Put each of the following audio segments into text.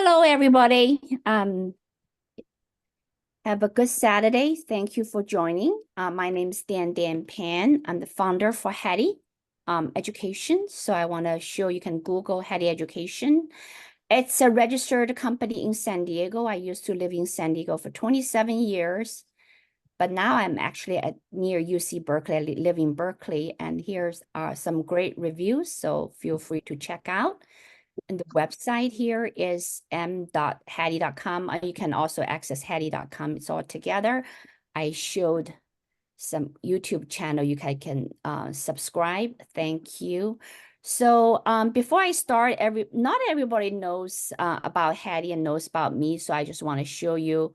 Hello, everybody. Have a good Saturday. Thank you for joining. My name is Dan Pan. I'm the founder for Hattie Education. So I want to show you can Google Hattie Education. It's a registered company in San Diego. I used to live in San Diego for 27 years, but now I'm actually near UC Berkeley. I live in Berkeley, and here's some great reviews. So feel free to check out. And the website here is m.hattie.com. You can also access hattie.com. It's all together. I showed some YouTube channel you can subscribe. Thank you. So before I start, not everybody knows about Hattie and knows about me. So I just want to show you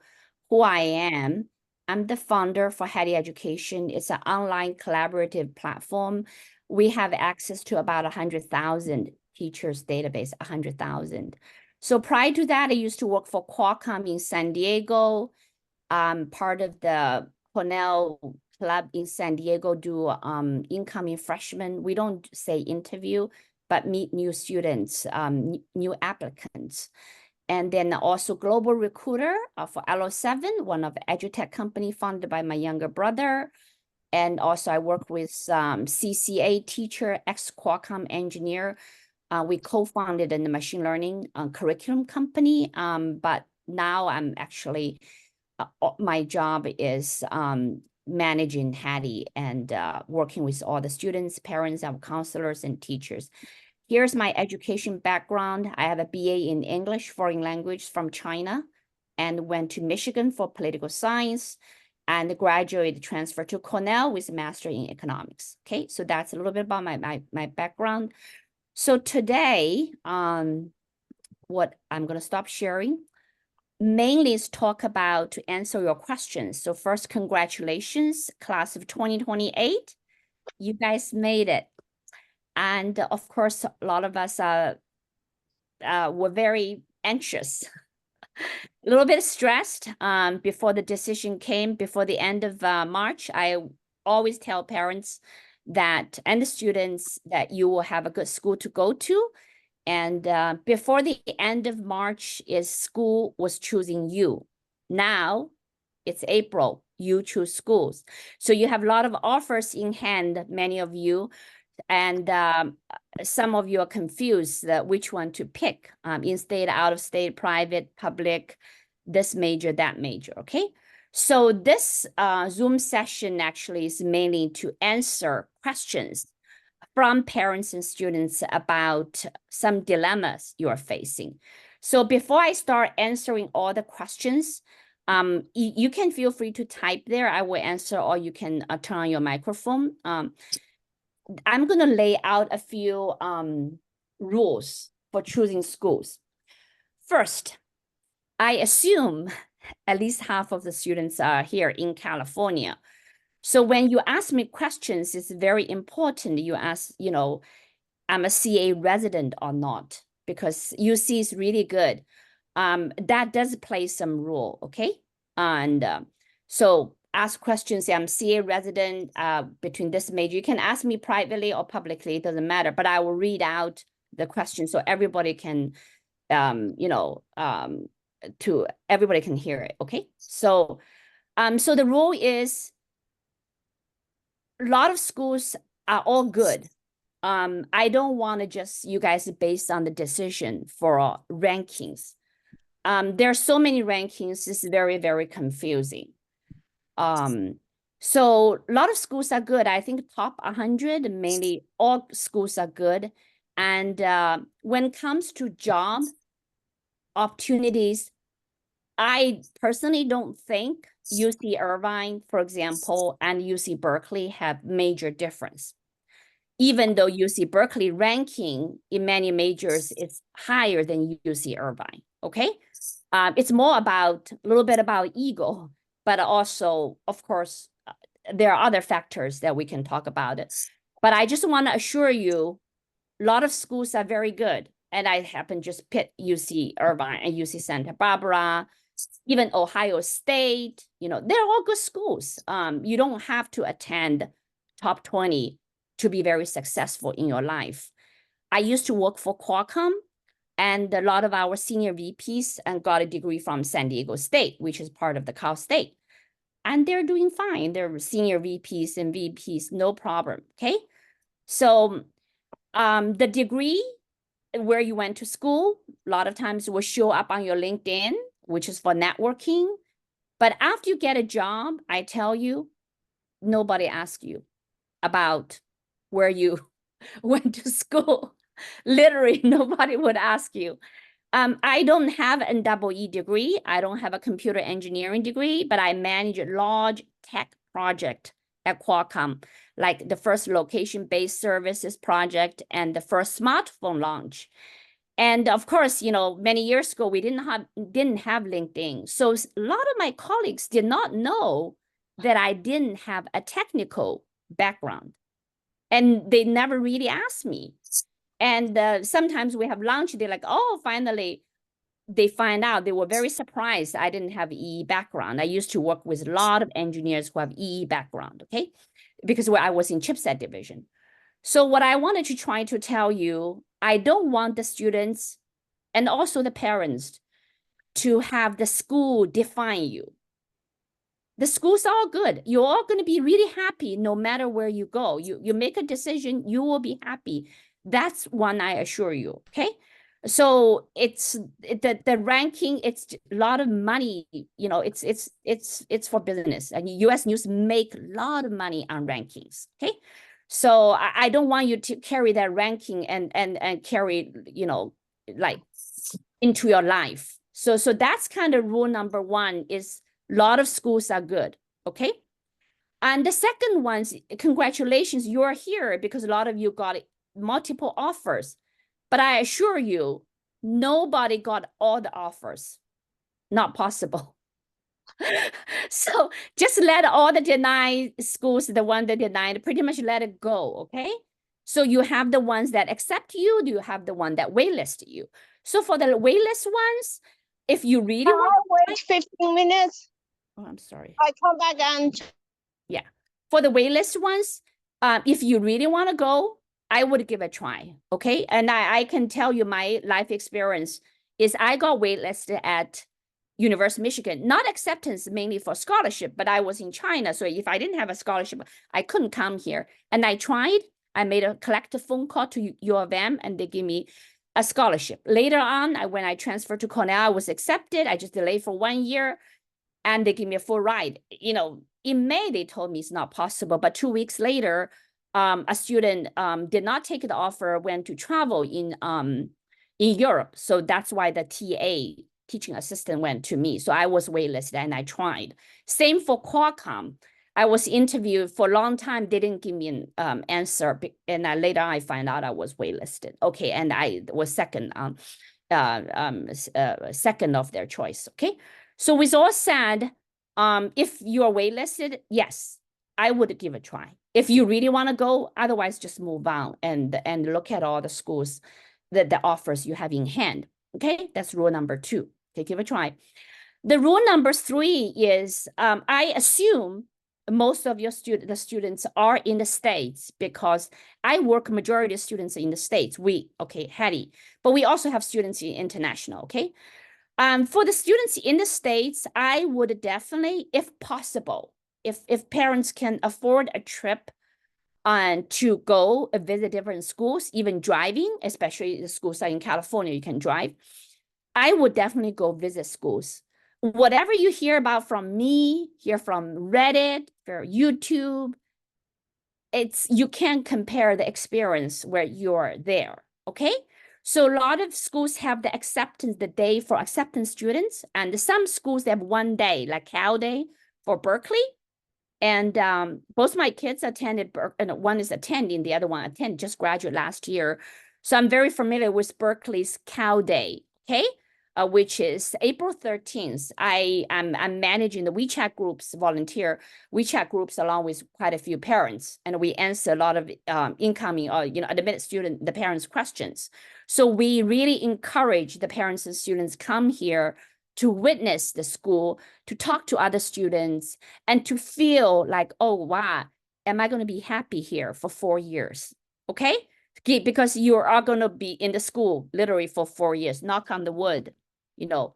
who I am. I'm the founder for Hattie Education. It's an online collaborative platform. We have access to about 100,000 teachers database, 100,000. So prior to that, I used to work for Qualcomm in San Diego. Part of the Cornell Club in San Diego do incoming freshmen. We don't say interview, but meet new students, new applicants. And then also Global Recruiter for Elo7, one of the edutech company founded by my younger brother. And also I work with CCA teacher, ex-Qualcomm engineer. We co-founded in the machine learning curriculum company, but now I'm actually, my job is managing Hattie and working with all the students, parents, our counselors, and teachers. Here's my education background. I have a BA in English foreign language from China and went to Michigan for political science and graduated, transferred to Cornell with a master in economics. Okay, so that's a little bit about my background. So today, what I'm going to stop sharing mainly is talk about to answer your questions. So first, congratulations, class of 2028. You guys made it. And of course, a lot of us were very anxious, a little bit stressed before the decision came, before the end of March. I always tell parents that and the students that you will have a good school to go to. And before the end of March, school was choosing you. Now it's April, you choose schools. So you have a lot of offers in hand, many of you, and some of you are confused which one to pick, in-state, out-of-state, private, public, this major, that major, okay? So this Zoom session actually is mainly to answer questions from parents and students about some dilemmas you are facing. So before I start answering all the questions, you can feel free to type there. I will answer, or you can turn on your microphone. I'm going to lay out a few rules for choosing schools. First, I assume at least half of the students are here in California. So when you ask me questions, it's very important you ask, I'm a CA resident or not, because UC is really good. That does play some role, okay? And so ask questions, say I'm CA resident between this major. You can ask me privately or publicly, it doesn't matter, but I will read out the question so everybody can, everybody can hear it, okay? So the rule is, a lot of schools are all good. I don't want to just you guys based on the decision for rankings. There are so many rankings, it's very, very confusing. So a lot of schools are good. I think top 100, mainly all schools are good. And when it comes to job opportunities, I personally don't think UC Irvine, for example, and UC Berkeley have major difference. Even though UC Berkeley ranking in many majors is higher than UC Irvine, okay? It's more about, a little bit about ego, but also, of course, there are other factors that we can talk about it. But I just want to assure you, a lot of schools are very good. And I happen just pick UC Irvine and UC Santa Barbara, even Ohio State, they're all good schools. You don't have to attend top 20 to be very successful in your life. I used to work for Qualcomm. And a lot of our senior VPs and got a degree from San Diego State, which is part of the Cal State. And they're doing fine. They're senior VPs and VPs, no problem, okay? So the degree where you went to school, a lot of times will show up on your LinkedIn, which is for networking. But after you get a job, I tell you, nobody asks you about where you went to school. Literally, nobody would ask you. I don't have an EE degree. I don't have a computer engineering degree, but I manage a large tech project at Qualcomm, like the first location-based services project and the first smartphone launch. And of course, you know, many years ago, we didn't have LinkedIn. So a lot of my colleagues did not know that I didn't have a technical background. And they never really asked me. And sometimes we have lunch, they're like, oh, finally, they find out. They were very surprised I didn't have EE background. I used to work with a lot of engineers who have EE background, okay? Because I was in chipset division. So what I wanted to try to tell you, I don't want the students and also the parents to have the school define you. The schools are all good. You're all going to be really happy no matter where you go. You make a decision, you will be happy. That's one I assure you, okay? So it's the ranking, it's a lot of money, you know, it's for business. And US News make a lot of money on rankings, okay? So I don't want you to carry that ranking and carry, you know, like into your life. So that's kind of rule number one is a lot of schools are good, okay? And the second one, congratulations, you're here because a lot of you got multiple offers. But I assure you, nobody got all the offers. Not possible. So just let all the denied schools, the one that denied, pretty much let it go, okay? So you have the ones that accept you, you have the one that waitlist you. So for the waitlist ones, if you really want to wait 15 minutes. Oh, I'm sorry. I come back and yeah. For the waitlist ones, if you really want to go, I would give it a try, okay? And I can tell you my life experience is I got waitlisted at University of Michigan, not acceptance mainly for scholarship, but I was in China. So if I didn't have a scholarship, I couldn't come here. And I tried, I made a collective phone call to U of M and they gave me a scholarship. Later on, when I transferred to Cornell, I was accepted. I just delayed for 1 year and they give me a full ride. You know, in May, they told me it's not possible, but 2 weeks later, a student did not take the offer, went to travel in Europe. So that's why the TA, teaching assistant, went to me. So I was waitlisted and I tried. Same for Qualcomm. I was interviewed for a long time. They didn't give me an answer. And later I find out I was waitlisted. Okay, and I was second of their choice, okay? So with all said, if you are waitlisted, yes, I would give a try. If you really want to go, otherwise just move on and look at all the schools, the offers you have in hand. Okay, that's rule number 2. Okay, give a try. The rule number 3 is I assume most of your the students are in the States because I work majority of students in the States. Hattie, but we also have students in international, okay? For the students in the States, I would definitely, if possible, if parents can afford a trip to go visit different schools, even driving, especially the schools are in California, you can drive, I would definitely go visit schools. Whatever you hear about from me, hear from Reddit, or YouTube, you can't compare the experience where you're there, okay? So a lot of schools have the acceptance, the day for acceptance students, and some schools have 1 day, like Cal Day for Berkeley. And both my kids attended, and one is attending, the other one attended, just graduated last year. So I'm very familiar with Berkeley's Cal Day, okay? Which is April 13th. I'm managing the WeChat groups, volunteer WeChat groups along with quite a few parents. And we answer a lot of incoming or, admitted student, the parents' questions. So we really encourage the parents and students come here to witness the school, to talk to other students, and to feel like, oh, wow, am I going to be happy here for 4 years? Okay? because you are going to be in the school literally for 4 years, knock on the wood, you know,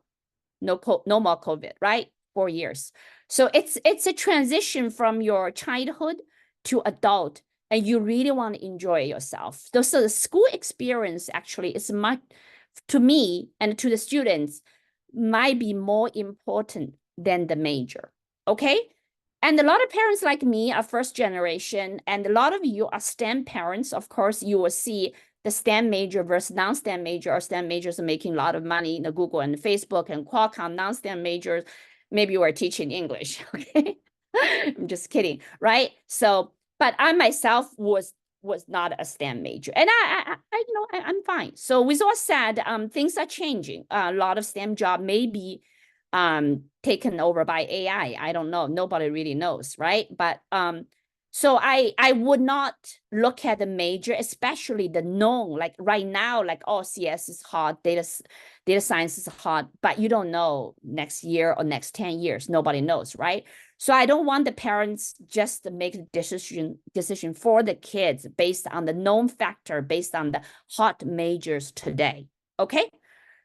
no more COVID, right? 4 years. So it's a transition from your childhood to adult, and you really want to enjoy yourself. So the school experience actually is much, to me and to the students, might be more important than the major, okay? And a lot of parents like me are first generation, and a lot of you are STEM parents. Of course, you will see the STEM major versus non-STEM major, or STEM majors are making a lot of money in the Google and Facebook and Qualcomm. Non-STEM majors, maybe you are teaching English, okay? I'm just kidding, right? So, but I myself was not a STEM major, and I'm fine. So with all said, things are changing. A lot of STEM job may be taken over by AI. I don't know. Nobody really knows, right? But so I would not look at the major, especially the known, like right now, like, oh, CS is hot, data science is hot, but you don't know next year or next 10 years. Nobody knows, right? So I don't want the parents just to make a decision for the kids based on the known factor, based on the hot majors today. Okay.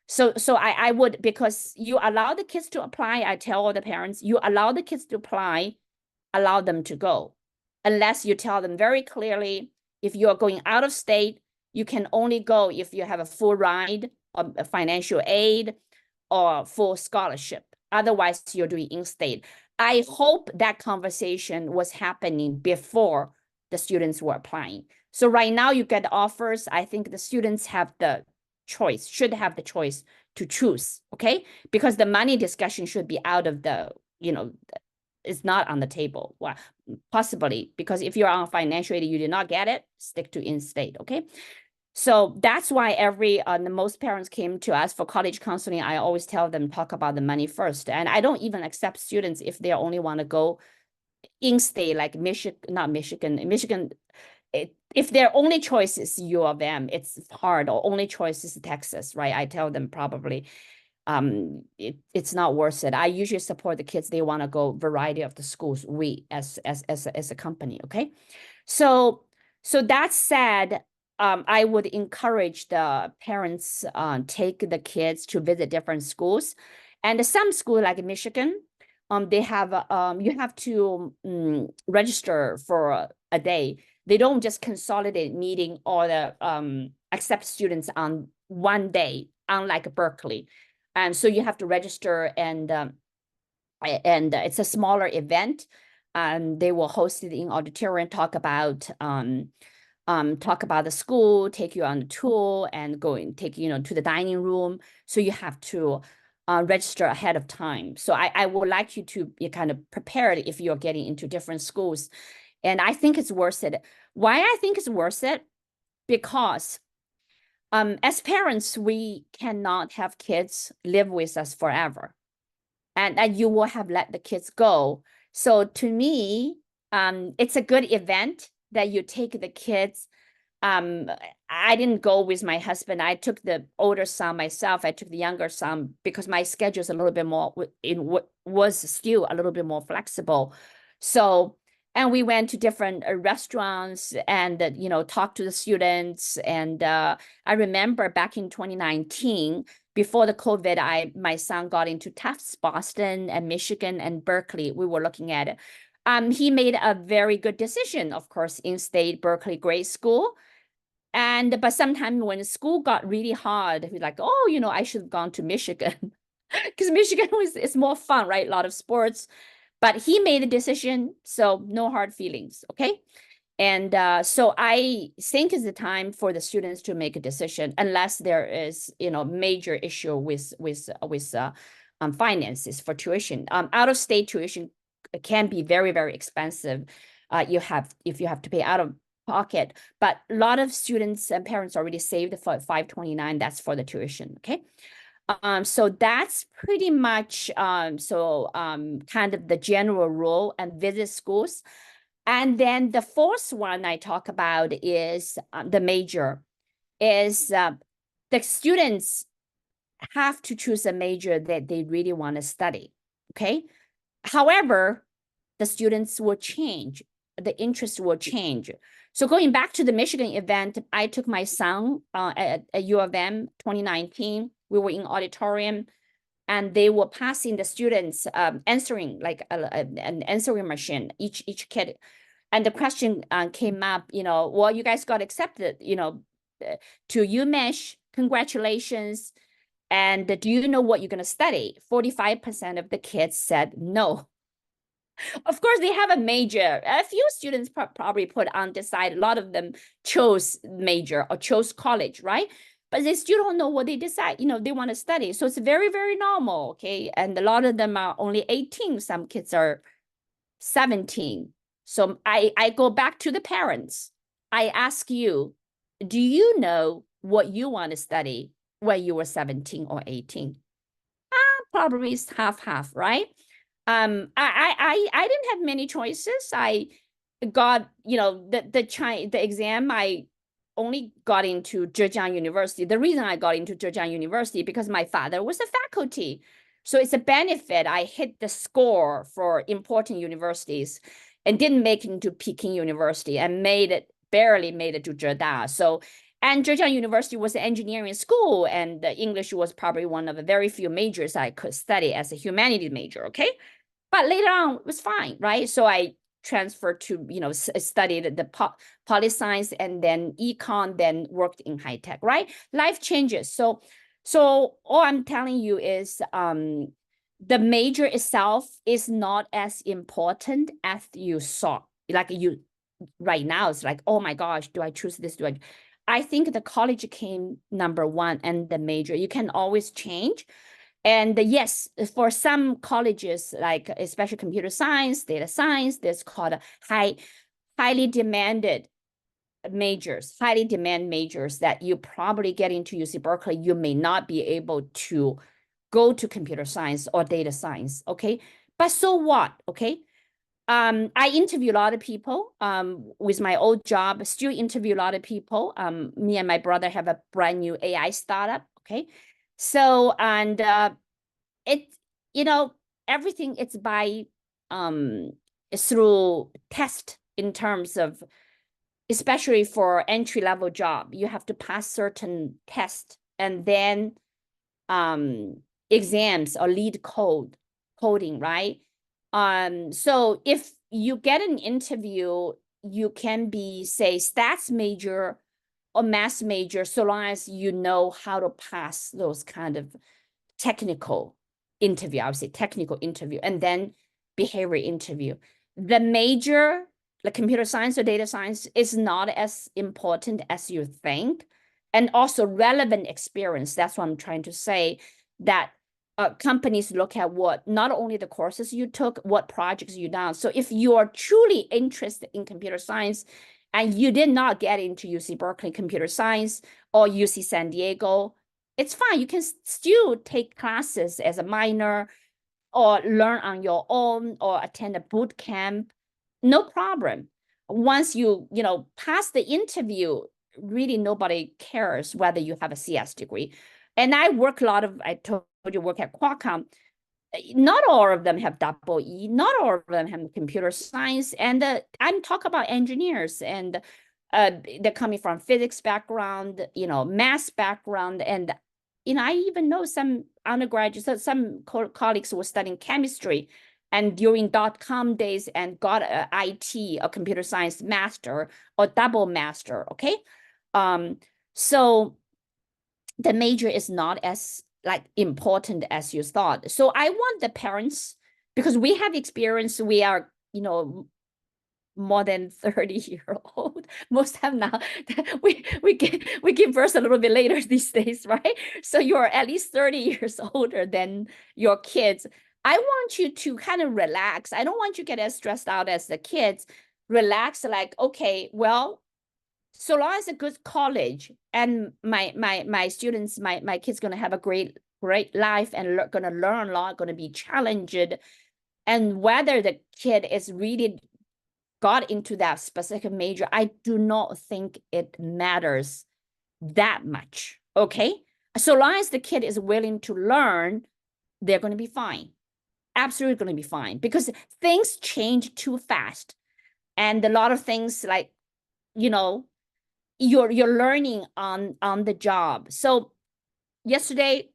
So I would, because you allow the kids to apply, I tell all the parents, you allow the kids to apply, allow them to go. Unless you tell them very clearly, if you're going out of state, you can only go if you have a full ride, or a financial aid, or full scholarship. Otherwise, you're doing in-state. I hope that conversation was happening before the students were applying. So right now you get offers. I think the students have the choice, should have the choice to choose, okay? Because the money discussion should be out of the, it's not on the table. Well, possibly, because if you're on financial aid, you did not get it, stick to in-state, okay? So that's why the most parents came to us for college counseling. I always tell them, talk about the money first. And I don't even accept students if they only want to go in-state, like Michigan, if their only choice is U of M, it's hard, or only choice is Texas, right? I tell them probably it's not worth it. I usually support the kids. They want to go variety of the schools, we as a company, okay? So that said, I would encourage the parents take the kids to visit different schools. And some school like Michigan, they have you have to register for a day. They don't just consolidate meeting or the accept students on one day, unlike Berkeley. And so you have to register, and it's a smaller event. They will host it in auditorium, talk about the school, take you on the tour, and take to the dining room. So you have to register ahead of time. So I would like you to be kind of prepared if you're getting into different schools. And I think it's worth it. Why I think it's worth it? Because as parents, we cannot have kids live with us forever. And you will have let the kids go. So to me, it's a good event that you take the kids. I didn't go with my husband. I took the older son myself. I took the younger son because my schedule is a little bit more, was still a little bit more flexible. So, and we went to different restaurants and, talked to the students. And I remember back in 2019, before the COVID, my son got into Tufts, Boston, and Michigan, and Berkeley. We were looking at it. He made a very good decision, of course, in-state Berkeley, great school. But sometimes when school got really hard, he's like, oh, I should have gone to Michigan because Michigan is more fun, right? A lot of sports. But he made a decision, so no hard feelings, okay? And so I think it's the time for the students to make a decision, unless there is, major issue with finances for tuition. Out-of-state tuition can be very, very expensive. If you have to pay out of pocket, but a lot of students and parents already saved for $529. That's for the tuition, okay? So that's pretty much kind of the general rule and visit schools. And then the fourth one I talk about is the major. Is the students have to choose a major that they really want to study, okay? However, the students will change the interest will change. So going back to the Michigan event, I took my son at U of M 2019. We were in auditorium, and they were passing the students answering like an answering machine, each kid. And the question came up, well, you guys got accepted, to UMich, congratulations. And do you know what you're going to study? 45% of the kids said no. Of course, they have a major. A few students probably put undecided. A lot of them chose major or chose college, right? But they still don't know what they decide, they want to study. So it's very, very normal, okay? And a lot of them are only 18. Some kids are 17. So I go back to the parents. I ask you, do you know what you want to study when you were 17 or 18? Probably it's half, right? I didn't have many choices. I got, the exam, I only got into Zhejiang University. The reason I got into Zhejiang University because my father was a faculty. So it's a benefit. I hit the score for important universities and didn't make it into Peking University and barely made it to Zhejiang. So, and Zhejiang University was an engineering school, and the English was probably one of the very few majors I could study as a humanities major, okay? But later on, it was fine, right? So I transferred to, studied the poli science and then econ, then worked in high tech, right? Life changes. So all I'm telling you is the major itself is not as important as you saw. Like right now, it's like, oh my gosh, do I choose this? I think the college came number one and the major. You can always change. And yes, for some colleges, like especially computer science, data science, there's called highly demanded majors, highly demand majors that you probably get into UC Berkeley. You may not be able to go to computer science or data science, okay? But so what, okay? I interview a lot of people with my old job, still interview a lot of people. Me and my brother have a brand new AI startup, okay? So, and everything it's by through test in terms of, especially for entry-level job, you have to pass certain tests and then exams or lead coding, right? So if you get an interview, you can be, say, stats major or math major, so long as you know how to pass those kind of technical interview, I would say technical interview, and then behavior interview. The major, like computer science or data science, is not as important as you think. And also relevant experience. That's what I'm trying to say, that companies look at not only the courses you took, what projects you done. So if you are truly interested in computer science and you did not get into UC Berkeley computer science or UC San Diego, it's fine. You can still take classes as a minor or learn on your own or attend a boot camp. No problem. Once you pass the interview, really nobody cares whether you have a CS degree. And I told you, work at Qualcomm. Not all of them have double E. Not all of them have computer science. And I'm talking about engineers, and they're coming from physics background, math background. And, I even know some undergraduates, some colleagues were studying chemistry and during .com days and got a IT, a computer science master or double master, okay? So the major is not as important as you thought. So I want the parents, because we have experience, we are, more than 30-year-old. Most have now, we give birth a little bit later these days, right? So you're at least 30 years older than your kids. I want you to kind of relax. I don't want you to get as stressed out as the kids. Relax, like, okay, well, so long as a good college and my students, my kids gonna have a great life and gonna learn a lot, gonna be challenged, and whether the kid is really got into that specific major, I do not think it matters that much, okay? So long as the kid is willing to learn, they're going to be fine. Absolutely going to be fine, because things change too fast. And a lot of things like, you know, you're learning on the job. So yesterday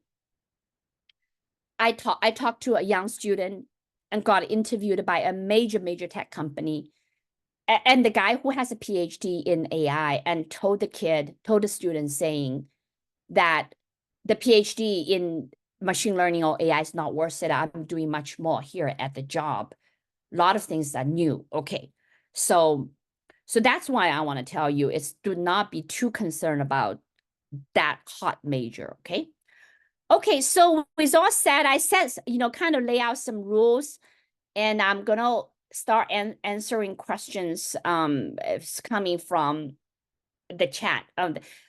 I talked to a young student and got interviewed by a major tech company. And the guy who has a PhD in AI and told the student saying that the PhD in machine learning or AI is not worth it. I'm doing much more here at the job. A lot of things are new. Okay. So that's why I want to tell you is do not be too concerned about that hot major. Okay. Okay. So with all said, I said, kind of lay out some rules, and I'm going to start answering questions it's coming from the chat.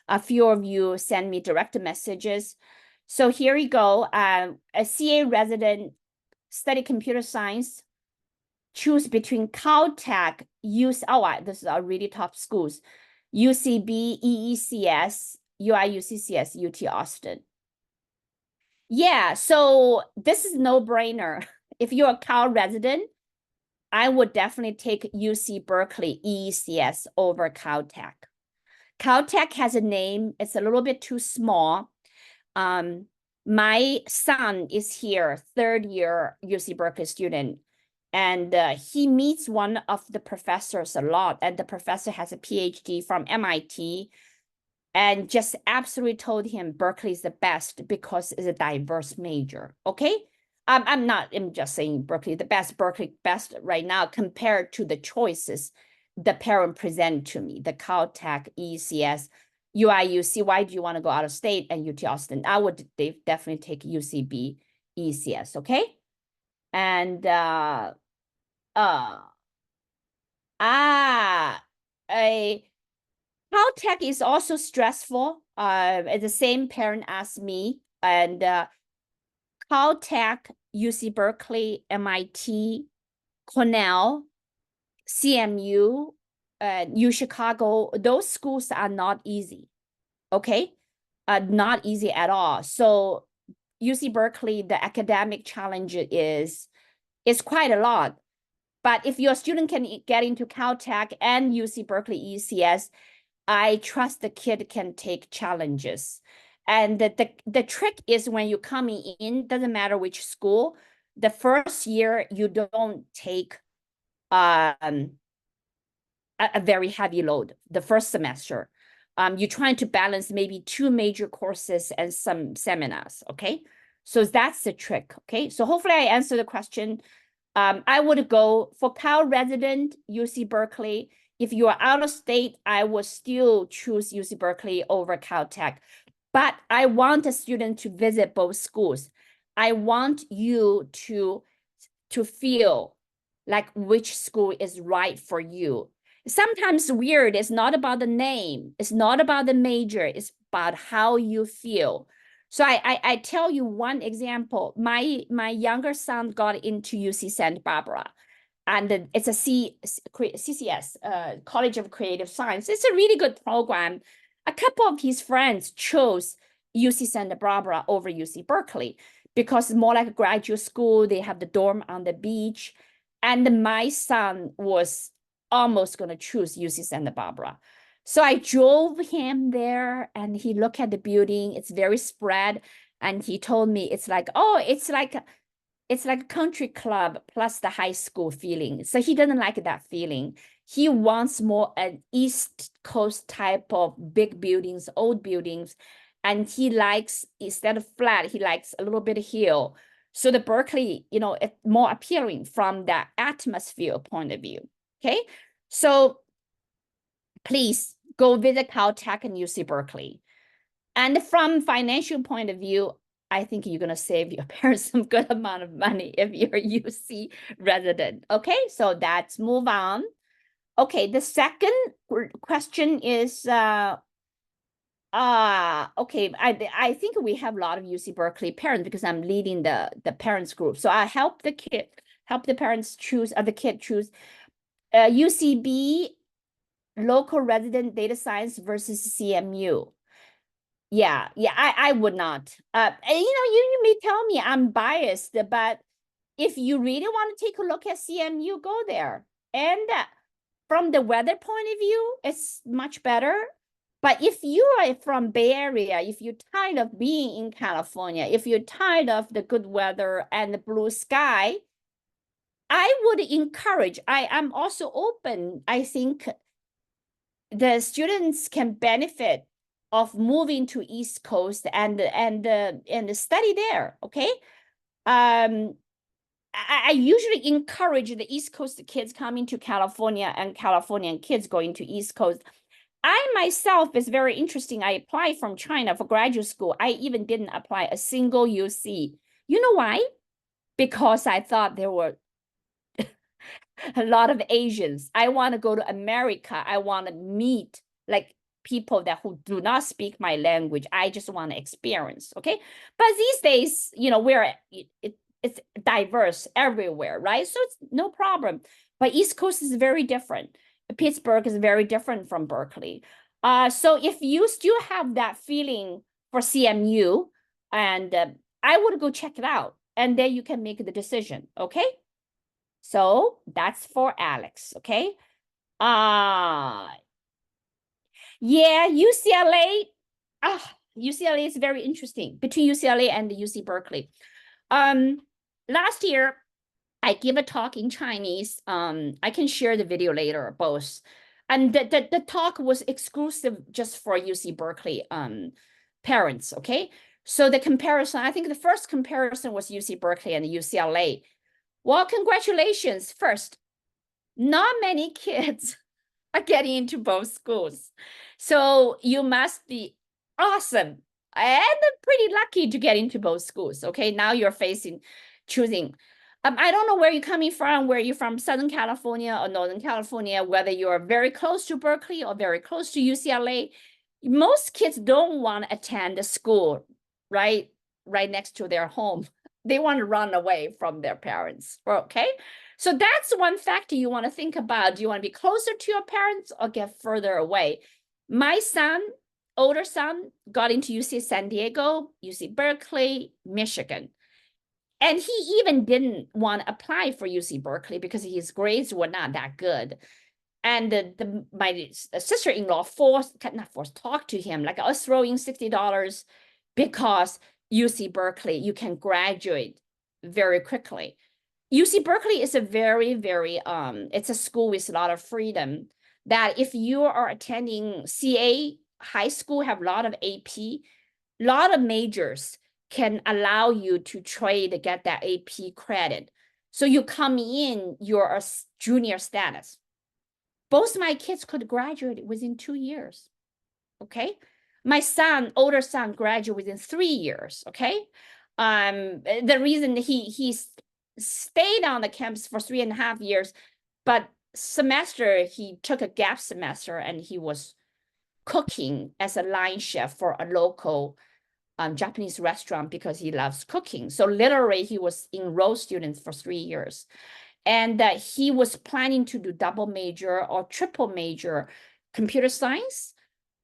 A few of you send me direct messages. So here you go. A CA resident study computer science, choose between Caltech, this is our really top schools, UCB, EECS, UIUCCS, UT Austin. Yeah, so this is no brainer. If you're a Cal resident, I would definitely take UC Berkeley, EECS over Caltech. Caltech has a name, it's a little bit too small. My son is here, third year UC Berkeley student, and he meets one of the professors a lot, and the professor has a PhD from MIT, and just absolutely told him Berkeley is the best because it's a diverse major. Okay, I'm just saying Berkeley best right now compared to the choices the parent present to me, the Caltech, ECS, UIUC. Why do you want to go out of state? And UT Austin? I would definitely take UCB, ECS. Okay, and a Caltech is also stressful. The same parent asked me, and Caltech, UC Berkeley, MIT, Cornell, CMU, U Chicago, those schools are not easy. Okay, not easy at all. So UC Berkeley, the academic challenge is quite a lot. But if your student can get into Caltech and UC Berkeley ECS, I trust the kid can take challenges. And the trick is when you're coming in, doesn't matter which school, the first year you don't take a very heavy load the first semester. You're trying to balance maybe 2 major courses and some seminars, okay? So that's the trick, okay? So hopefully I answered the question. I would go for Cal resident, UC Berkeley. If you are out of state, I would still choose UC Berkeley over Caltech. But I want a student to visit both schools. I want you to feel like which school is right for you. Sometimes weird, it's not about the name, it's not about the major, it's about how you feel. So I tell you one example. My younger son got into UC Santa Barbara, and it's a CCS, College of Creative Science. It's a really good program. A couple of his friends chose UC Santa Barbara over UC Berkeley because it's more like a graduate school. They have the dorm on the beach. And my son was almost going to choose UC Santa Barbara. So I drove him there and he looked at the building. It's very spread. And he told me it's like, oh, it's like a country club plus the high school feeling. So he doesn't like that feeling. He wants more an East Coast type of big buildings, old buildings. And he likes, instead of flat, he likes a little bit of hill. So the Berkeley, it's more appealing from the atmosphere point of view. Okay. So please go visit Caltech and UC Berkeley. And from financial point of view, I think you're going to save your parents some good amount of money if you're a UC resident. Okay, so let's move on. Okay, the second question is, okay, I think we have a lot of UC Berkeley parents because I'm leading the parents group. So I help the parents choose, or the kid choose UCB, local resident data science versus CMU. Yeah, I would not. You may tell me I'm biased, but if you really want to take a look at CMU, go there. And from the weather point of view, it's much better. But if you are from Bay Area, if you're tired of being in California, if you're tired of the good weather and the blue sky, I would encourage, I'm also open. I think the students can benefit of moving to East Coast and study there. Okay. I usually encourage the East Coast kids coming to California and Californian kids going to East Coast. I myself is very interesting. I applied from China for graduate school. I even didn't apply a single UC. You know why? Because I thought there were a lot of Asians. I want to go to America. I want to meet like people that who do not speak my language. I just want to experience. Okay. But these days, you know, it's diverse everywhere, right? So it's no problem. But East Coast is very different. Pittsburgh is very different from Berkeley. So if you still have that feeling for CMU, and I would go check it out, and then you can make the decision. Okay. So that's for Alex. Okay. Yeah, UCLA. UCLA is very interesting between UCLA and the UC Berkeley. Last year, I give a talk in Chinese. I can share the video later, both. And the talk was exclusive just for UC Berkeley parents, okay? So the comparison, I think the first comparison was UC Berkeley and UCLA. Well, congratulations. First, not many kids are getting into both schools. So you must be awesome and pretty lucky to get into both schools, okay? Now you're choosing. I don't know where you're coming from, where you're from, Southern California or Northern California, whether you're very close to Berkeley or very close to UCLA. Most kids don't want to attend the school right next to their home. They want to run away from their parents, okay? So that's one factor you want to think about. Do you want to be closer to your parents or get further away? My son, older son, got into UC San Diego, UC Berkeley, Michigan. And he even didn't want to apply for UC Berkeley because his grades were not that good. And my sister-in-law talked to him, like, I was throwing $60 because UC Berkeley, you can graduate very quickly. UC Berkeley is a very, very, it's a school with a lot of freedom that if you are attending CA high school, have a lot of AP, a lot of majors can allow you to trade to get that AP credit. So you come in, you're a junior status. Both my kids could graduate within 2 years, okay? My son, older son, graduated within 3 years, okay? The reason he stayed on the campus for 3.5 years, but semester, he took a gap semester and he was cooking as a line chef for a local Japanese restaurant because he loves cooking. So literally he was enrolled students for 3 years. And he was planning to do double major or triple major, computer science,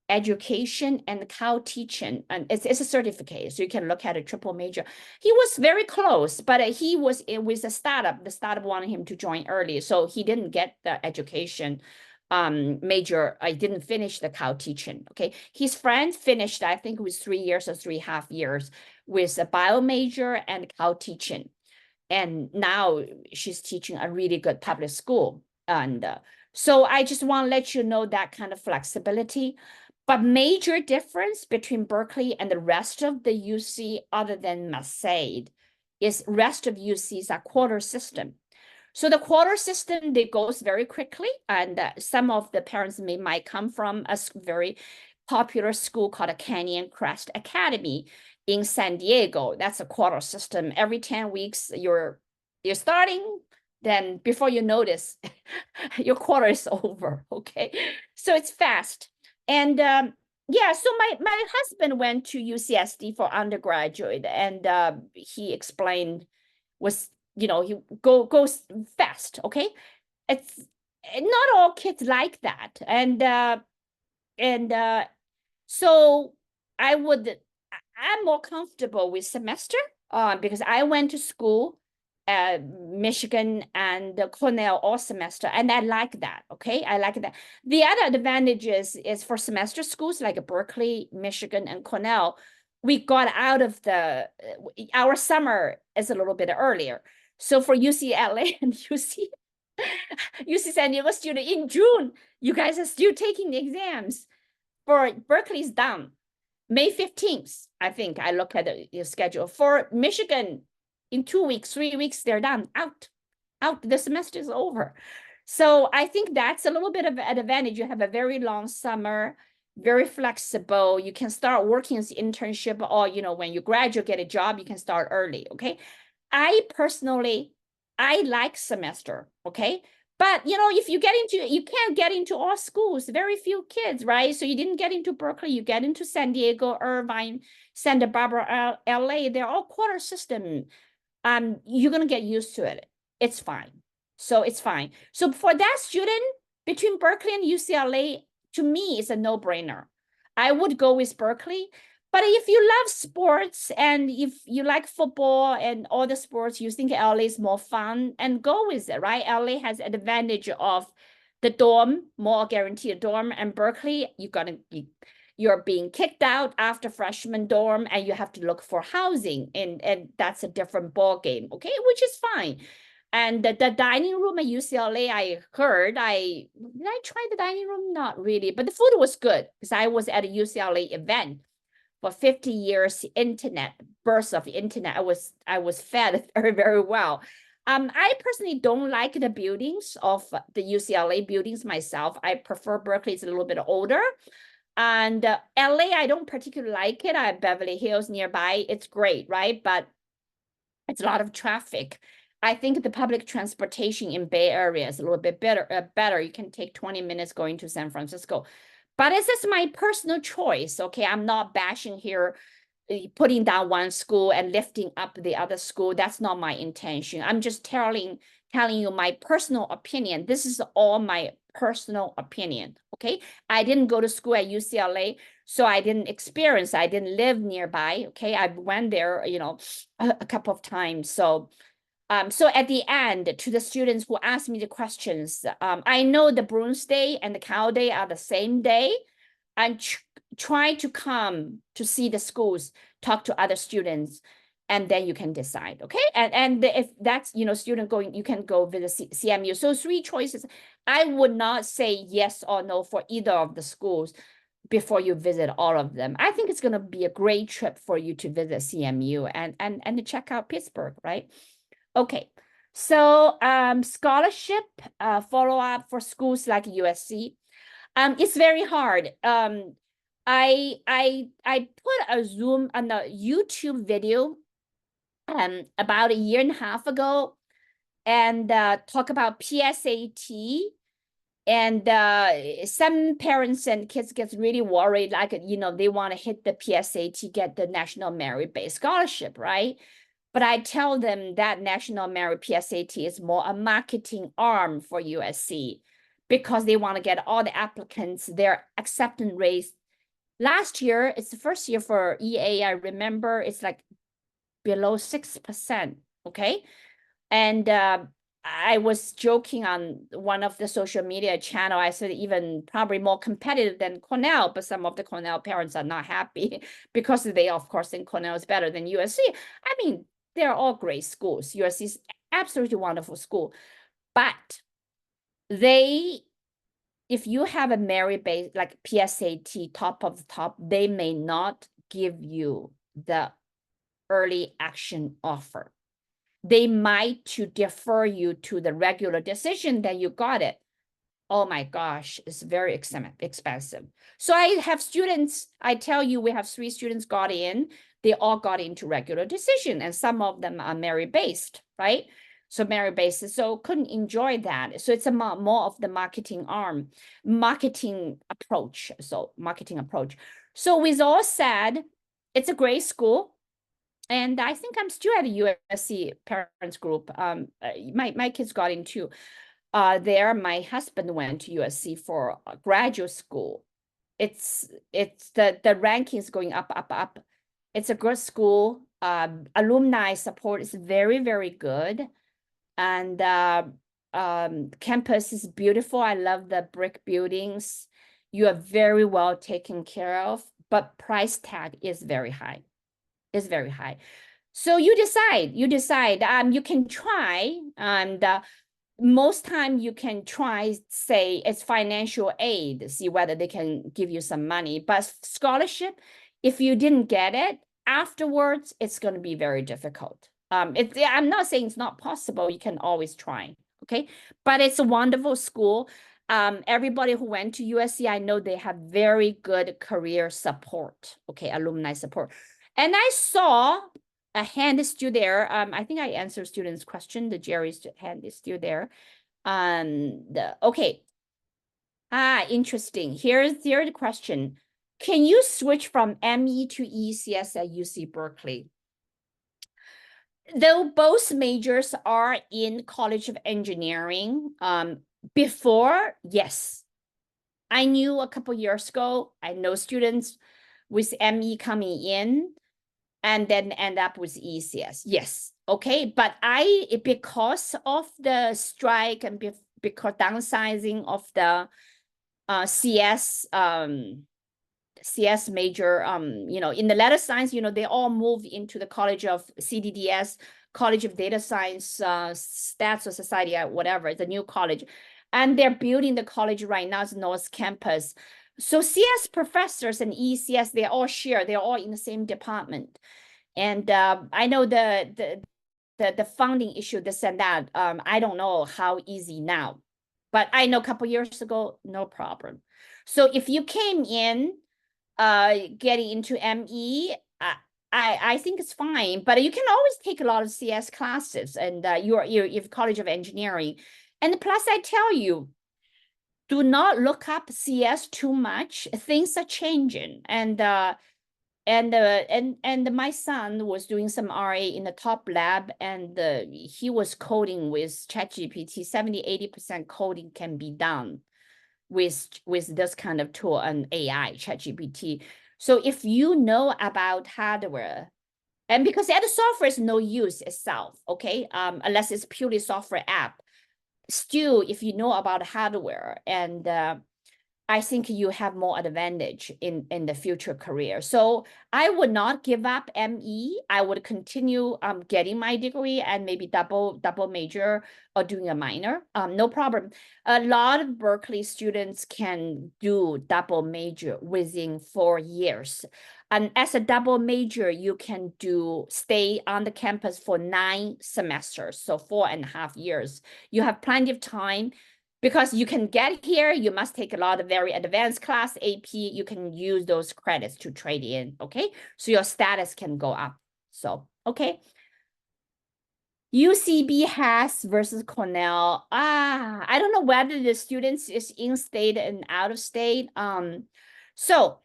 education, and cow teaching. And it's a certificate, so you can look at a triple major. He was very close, but he was with a startup. The startup wanted him to join early, so he didn't get the education major. I didn't finish the cow teaching. Okay, his friend finished, I think it was 3 years or 3.5 years with a bio major and cow teaching, and now she's teaching a really good public school. And so I just want to let you know that kind of flexibility. But major difference between Berkeley and the rest of the UC, other than Merced, is rest of UCs are quarter system. So the quarter system, they goes very quickly, and some of the parents might come from a very popular school called a Canyon Crest Academy in San Diego. That's a quarter system. Every 10 weeks, you're starting, then before you notice, your quarter is over, okay? So it's fast. And yeah, so my husband went to UCSD for undergraduate, and he explained was, you know, he goes fast, okay? It's not all kids like that. And so I'm more comfortable with semester because I went to school Michigan and Cornell all semester, and I like that. Okay, I like that. The other advantages is for semester schools like Berkeley, Michigan, and Cornell, we got out of the our summer is a little bit earlier. So for UCLA and UC San Diego student in June, you guys are still taking the exams. For Berkeley's done. May 15th, I think I look at the schedule. For Michigan, in 2 weeks, 3 weeks, they're done, out. The semester is over. So I think that's a little bit of an advantage. You have a very long summer, very flexible. You can start working as internship, or, you know, when you graduate, get a job, you can start early, okay? I personally, I like semester, okay? But, you know, if you get into, you can't get into all schools, very few kids, right? So you didn't get into Berkeley, you get into San Diego, Irvine, Santa Barbara, LA, they're all quarter system. You're going to get used to it. It's fine. So it's fine. So for that student between Berkeley and UCLA, to me, it's a no-brainer. I would go with Berkeley. But if you love sports and if you like football and all the sports, you think LA is more fun, and go with it, right? LA has an advantage of the dorm, more guaranteed dorm, and Berkeley, you're being kicked out after freshman dorm and you have to look for housing, and that's a different ball game, okay, which is fine. And the dining room at UCLA, I heard, did I try the dining room? Not really, but the food was good because I was at a UCLA event for 50 years, birth of internet. I was fed very, very well. I personally don't like the buildings of the UCLA buildings myself. I prefer Berkeley. It's a little bit older. And LA, I don't particularly like it. I have Beverly Hills nearby. It's great, right? But it's a lot of traffic. I think the public transportation in Bay Area is a little bit better. You can take 20 minutes going to San Francisco. But this is my personal choice, okay? I'm not bashing here, putting down one school and lifting up the other school. That's not my intention. I'm just telling you my personal opinion. This is all my personal opinion, okay? I didn't go to school at UCLA, so I didn't live nearby, okay? I went there, you know, a couple of times. So at the end, to the students who asked me the questions, I know the Bruins Day and the Cal Day are the same day. And try to come to see the schools, talk to other students, and then you can decide, okay? And if that's, you know, student going, you can go visit CMU. So 3 choices. I would not say yes or no for either of the schools before you visit all of them. I think it's going to be a great trip for you to visit CMU and to check out Pittsburgh, right? Okay, so scholarship follow-up for schools like USC. It's very hard. I put a Zoom on a YouTube video about a year and a half ago, and talk about PSAT. And some parents and kids get really worried, like, you know, they want to hit the PSAT, get the National Merit-Based Scholarship, right? But I tell them that National Merit PSAT is more a marketing arm for USC because they want to get all the applicants. Their acceptance rate last year, it's the first year for EA, I remember it's like below 6%, okay? And I was joking on one of the social media channel. I said even probably more competitive than Cornell, but some of the Cornell parents are not happy because they, of course, think Cornell is better than USC. I mean, they're all great schools. USC is absolutely wonderful school. But if you have a merit-based, like PSAT, top of the top, they may not give you the early action offer. They might to defer you to the regular decision that you got it. Oh my gosh, it's very expensive. So I have students, I tell you, we have 3 students got in. They all got into regular decision, and some of them are merit-based, right? So merit-based, so couldn't enjoy that. So it's a more of the marketing approach. So marketing approach. So with all said, it's a great school. And I think I'm still at a USC parents group. My kids got in too. There, my husband went to USC for graduate school. It's the ranking is going up. It's a good school. alumni support is very, very good. And campus is beautiful. I love the brick buildings. You are very well taken care of, but price tag is very high. It's very high. So you decide. You can try, and most time you can try, say it's financial aid, see whether they can give you some money. But scholarship, if you didn't get it, afterwards, it's going to be very difficult. I'm not saying it's not possible. You can always try, okay? But it's a wonderful school. Everybody who went to USC, I know they have very good career support, okay, alumni support. And I saw a hand is still there. I think I answered students' question. The Jerry's hand is still there. Okay. Interesting. Here's the question. Can you switch from ME to ECS at UC Berkeley? Though both majors are in College of Engineering, before, yes. I knew a couple years ago, I know students with ME coming in and then end up with ECS. Yes, okay. But because of the strike and because downsizing of the CS major, in the letter science, they all move into the College of CDDS, College of Data Science, Stats or Society, whatever, it's a new college. And they're building the college right now, it's North Campus. So CS professors and ECS, they all share, they're all in the same department. And I know the funding issue, this and that, I don't know how easy now. But I know a couple years ago, no problem. So if you came in, getting into ME, I think it's fine, but you can always take a lot of CS classes, and you've College of Engineering. And plus, I tell you, do not look up CS too much. Things are changing, and my son was doing some RA in the top lab, and he was coding with ChatGPT. 70-80% coding can be done with this kind of tool and AI, ChatGPT. So if you know about hardware, and because the other software is no use itself, okay, unless it's purely software app, still, if you know about hardware, and I think you have more advantage in the future career. So I would not give up ME. I would continue getting my degree and maybe double major or doing a minor. No problem. A lot of Berkeley students can do double major within 4 years. And as a double major, you can stay on the campus for 9 semesters, so 4.5 years. You have plenty of time. Because you can get here, you must take a lot of very advanced class, AP, you can use those credits to trade in, okay? So your status can go up, so, okay. UCB has versus Cornell, I don't know whether the students is in-state and out-of-state. So,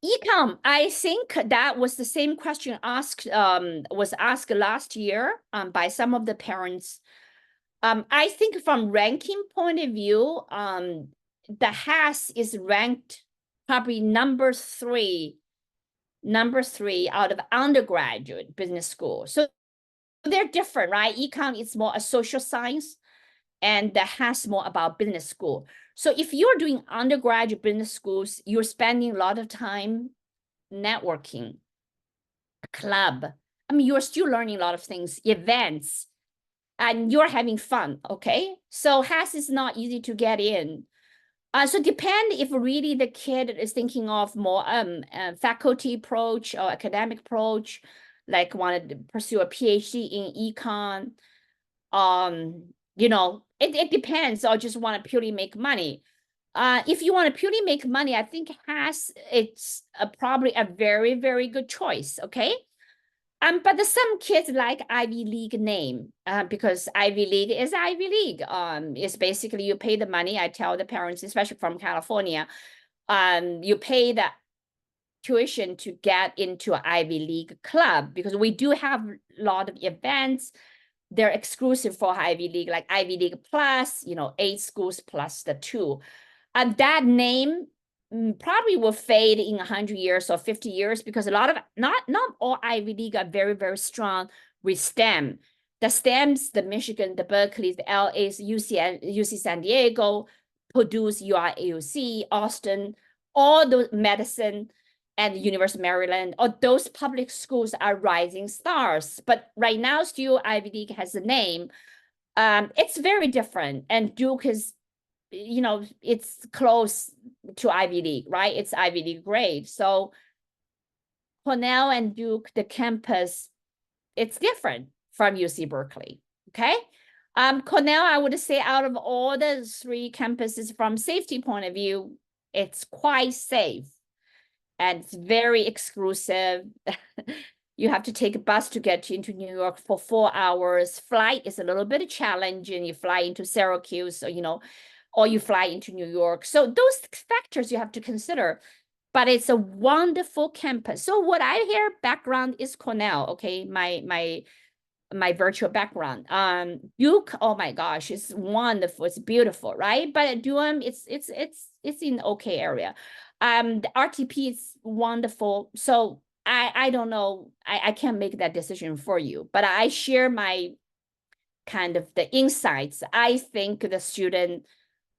Econ, I think that was the same question was asked last year by some of the parents. I think from ranking point of view, the HAS is ranked probably number three out of undergraduate business school. So they're different, right? Econ is more a social science, and the HAS more about business school. So if you're doing undergraduate business schools, you're spending a lot of time networking, club. I mean, you're still learning a lot of things, events, and you're having fun, okay? So HAS is not easy to get in. So depend if really the kid is thinking of more faculty approach or academic approach, like wanted to pursue a PhD in econ. It depends, or just want to purely make money. If you want to purely make money, I think it's probably a very, very good choice, okay? But some kids like Ivy League name, because Ivy League is Ivy League. It's basically you pay the money. I tell the parents, especially from California, you pay the tuition to get into an Ivy League club, because we do have a lot of events. They're exclusive for Ivy League, like Ivy League Plus, 8 schools plus the 2. And that name probably will fade in 100 years or 50 years because a lot of not all Ivy League are very, very strong with STEM. The STEMs, the Michigan, the Berkeley, the LA's, UC San Diego, Purdue, UC, Austin, all the medicine and the University of Maryland, or those public schools are rising stars. But right now, still Ivy League has a name. It's very different. And Duke is, it's close to Ivy League, right? It's Ivy League grade. So Cornell and Duke, the campus, it's different from UC Berkeley, okay? Cornell, I would say out of all the 3 campuses from safety point of view, it's quite safe and it's very exclusive. You have to take a bus to get into New York for 4 hours. Flight is a little bit challenging. You fly into Syracuse, or you fly into New York. So those factors you have to consider, but it's a wonderful campus. So what I hear background is Cornell, okay? My virtual background. Duke, oh my gosh, it's wonderful, it's beautiful, right? But at Durham, it's in okay area. The RTP is wonderful. So I don't know, I can't make that decision for you, but I share my kind of the insights. I think the student,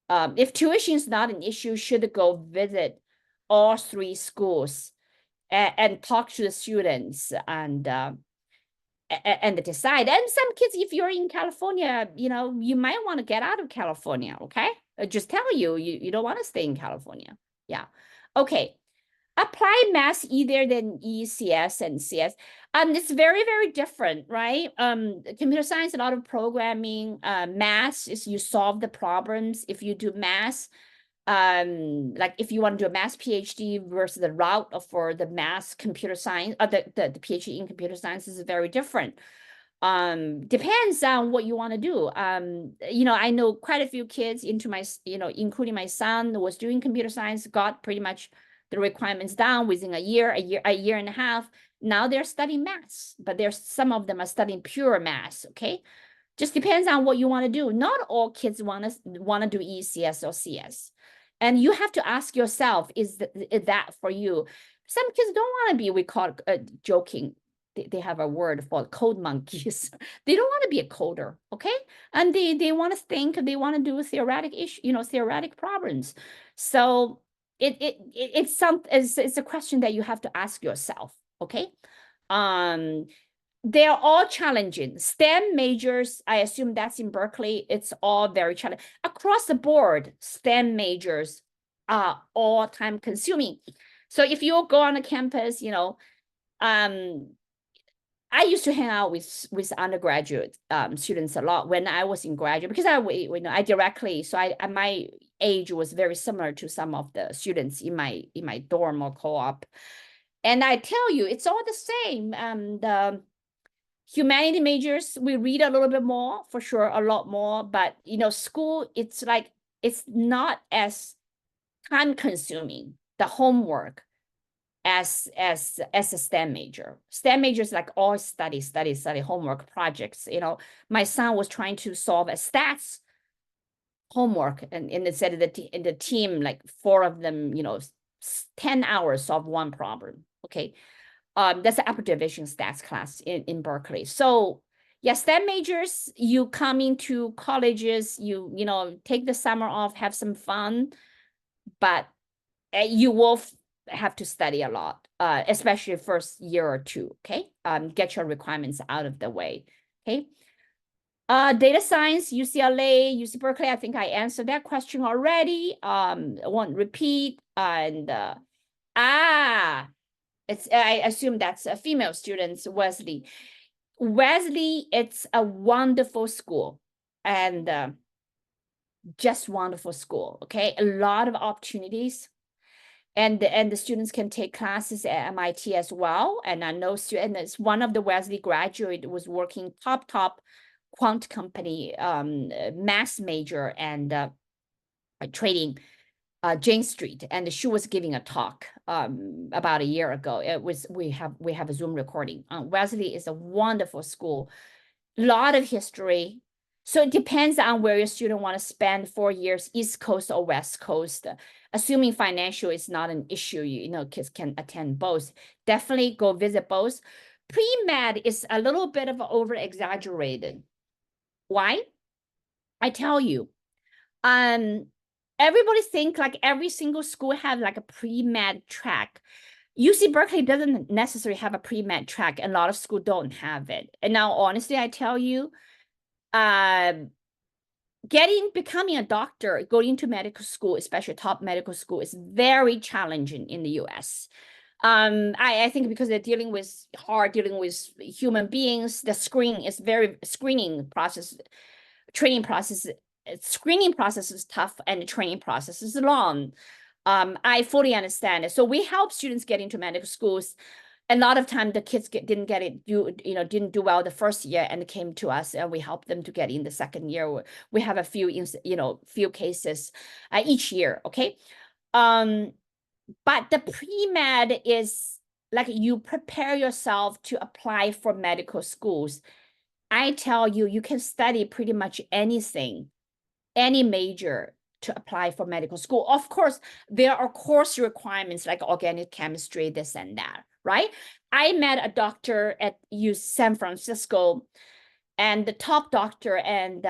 if tuition is not an issue, should go visit all 3 schools and talk to the students and decide. And some kids, if you're in California, you might want to get out of California, okay? Just tell you don't want to stay in California. Yeah. Okay. Applied math either than ECS and CS. It's very, very different, right? Computer science, a lot of programming. Math is you solve the problems. If you do math, like if you want to do a math PhD versus the route for the math computer science, the PhD in computer science is very different. Depends on what you want to do. I know quite a few kids into my, including my son was doing computer science, got pretty much the requirements down within a year and a half. Now they're studying maths, but there's some of them are studying pure maths, okay? Just depends on what you want to do. Not all kids want to do ECS or CS. And you have to ask yourself, is that for you? Some kids don't want to be, we call it joking, they have a word for code monkeys. They don't want to be a coder, okay? And they want to think, they want to do theoretic problems. So it's a question that you have to ask yourself, okay? They are all challenging. STEM majors, I assume that's in Berkeley, it's all very challenging. Across the board, STEM majors are all time consuming. So if you go on a campus, I used to hang out with undergraduate students a lot when I was in graduate, because I directly, so my age was very similar to some of the students in my dorm or co-op. And I tell you, it's all the same. The humanity majors, we read a little bit more, for sure, a lot more, but school, it's not as time consuming, the homework, as a STEM major. STEM majors like all study homework projects. My son was trying to solve a stats homework, and in the team, like 4 of them, 10 hours solve 1 problem. Okay. That's an upper division stats class in Berkeley. So yeah, STEM majors, you come into colleges, you take the summer off, have some fun, but you will have to study a lot, especially first year or 2, okay? Get your requirements out of the way, okay? Data science, UCLA, UC Berkeley, I think I answered that question already. I won't repeat. And I assume that's a female students, Wesley. Wesley, it's a wonderful school, and just wonderful school, okay? A lot of opportunities. And the students can take classes at MIT as well. And I know students, one of the Wesley graduate was working top quant company, math major, and trading, Jane Street. And she was giving a talk about a year ago. We have a Zoom recording. Wesley is a wonderful school, a lot of history. So it depends on where your student want to spend 4 years, East Coast or West Coast. Assuming financial is not an issue, you know, kids can attend both. Definitely go visit both. Pre-med is a little bit of over-exaggerated. Why? I tell you, everybody think like every single school have like a pre-med track. UC Berkeley doesn't necessarily have a pre-med track, and a lot of schools don't have it. And now, honestly, I tell you, becoming a doctor, going into medical school, especially top medical school, is very challenging in the US. I think because they're dealing with human beings, the screening process is tough and the training process is long. I fully understand it. So we help students get into medical schools. A lot of time the kids didn't do well the first year and came to us, and we help them to get in the second year. We have a few cases each year. Okay. But the pre-med is like you prepare yourself to apply for medical schools. I tell you, you can study pretty much anything, any major to apply for medical school. Of course, there are course requirements like organic chemistry, this and that, right? I met a doctor at San Francisco, and the top doctor, and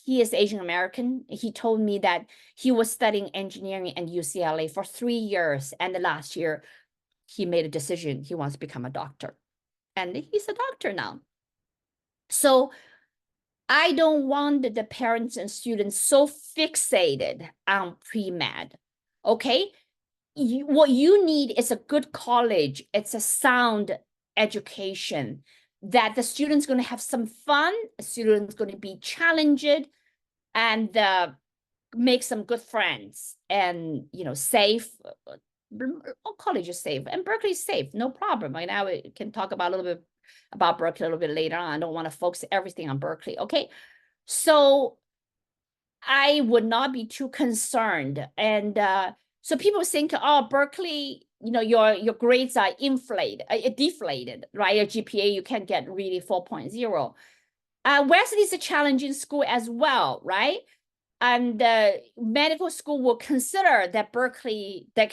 he is Asian American. He told me that he was studying engineering at UCLA for 3 years, and the last year he made a decision he wants to become a doctor, and he's a doctor now. So I don't want the parents and students so fixated on pre-med, okay? What you need is a good college. It's a sound education that the student's going to have some fun, the student's going to be challenged, and make some good friends, and, you know, safe. All college is safe, and Berkeley is safe, no problem. Right now, we can talk about a little bit about Berkeley a little bit later on. I don't want to focus everything on Berkeley, okay? So I would not be too concerned. And so people think, oh, Berkeley, you know, your grades are deflated, right? Your GPA, you can get really 4.0. Wesley is a challenging school as well, right? And medical school will consider that Berkeley, the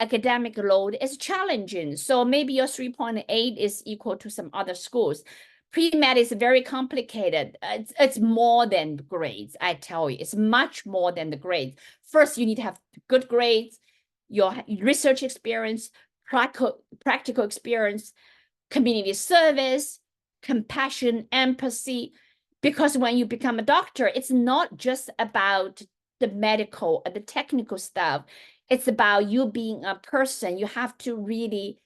academic load is challenging. So maybe your 3.8 is equal to some other schools. Pre-med is very complicated. It's more than grades, I tell you. It's much more than the grades. First, you need to have good grades, your research experience, practical experience, community service, compassion, empathy. Because when you become a doctor, it's not just about the medical and the technical stuff. It's about you being a person. You have to really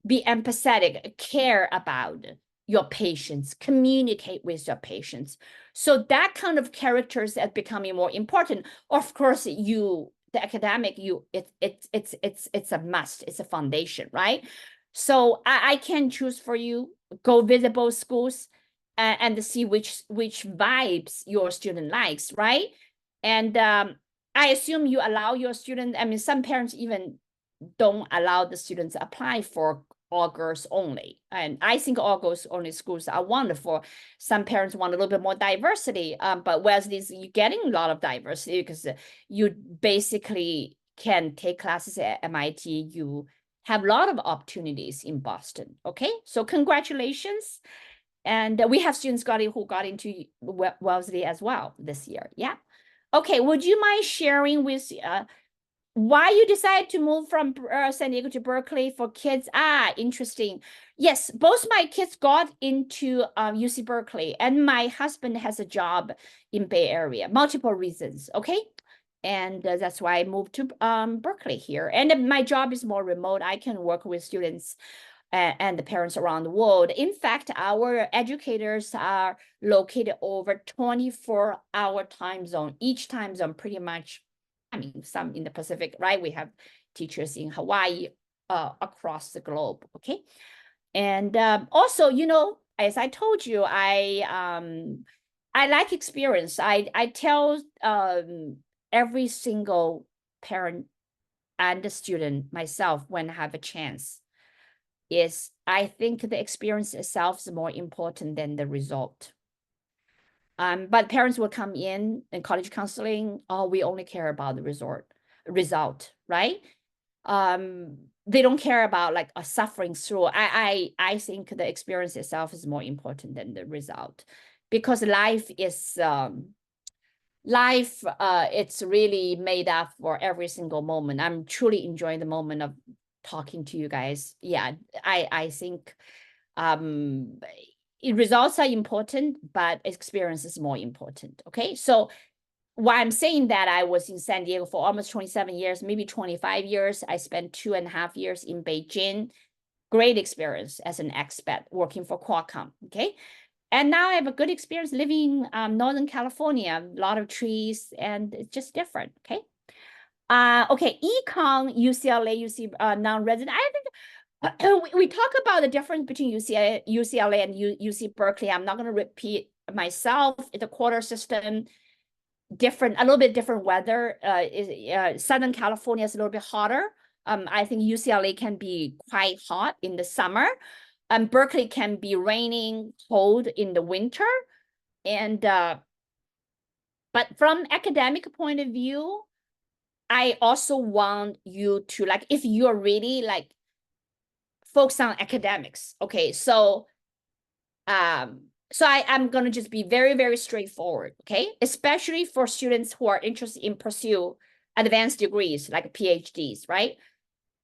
be empathetic, care about your patients, communicate with your patients. So that kind of characters are becoming more important. Of course, the academic, it's a must, it's a foundation, right? So I can choose for you, go visit both schools and see which vibes your student likes, right? And I assume you allow your student, I mean, some parents even don't allow the students apply for all girls only. And I think all girls only schools are wonderful. Some parents want a little bit more diversity, but Wesley's, you're getting a lot of diversity because you basically can take classes at MIT. You have a lot of opportunities in Boston, okay? So congratulations. And we have students who got into Wellesley as well this year, yeah. Okay, would you mind sharing with why you decided to move from San Diego to Berkeley for kids? Interesting. Yes, both my kids got into UC Berkeley, and my husband has a job in Bay Area. Multiple reasons, okay? And that's why I moved to Berkeley here. And my job is more remote. I can work with students and the parents around the world. In fact, our educators are located over 24-hour time zone. Each time zone pretty much, I mean, some in the Pacific, right? We have teachers in Hawaii, across the globe, okay? And also, you know, as I told you, I like experience. I tell every single parent and the student myself when I have a chance is I think the experience itself is more important than the result. But parents will come in college counseling, oh, we only care about the result, right? They don't care about like a suffering through. I think the experience itself is more important than the result, because life is it's really made up for every single moment. I'm truly enjoying the moment of talking to you guys. Yeah, I think results are important, but experience is more important. Okay, so why I'm saying that, I was in San Diego for almost 27 years, maybe 25 years. I spent 2.5 years in Beijing. Great experience as an expat working for Qualcomm. Okay. And now I have a good experience living in Northern California, a lot of trees, and it's just different. Okay. Okay, econ, UCLA, UC non-resident. I think we talk about the difference between UCLA and UC Berkeley. I'm not going to repeat myself. The quarter system, different, a little bit different weather. Southern California is a little bit hotter. I think UCLA can be quite hot in the summer. Berkeley can be raining, cold in the winter. And but from academic point of view, I also want you to, like, if you're really like focus on academics, okay, so I'm going to just be very, very straightforward, okay? Especially for students who are interested in pursue advanced degrees like PhDs, right?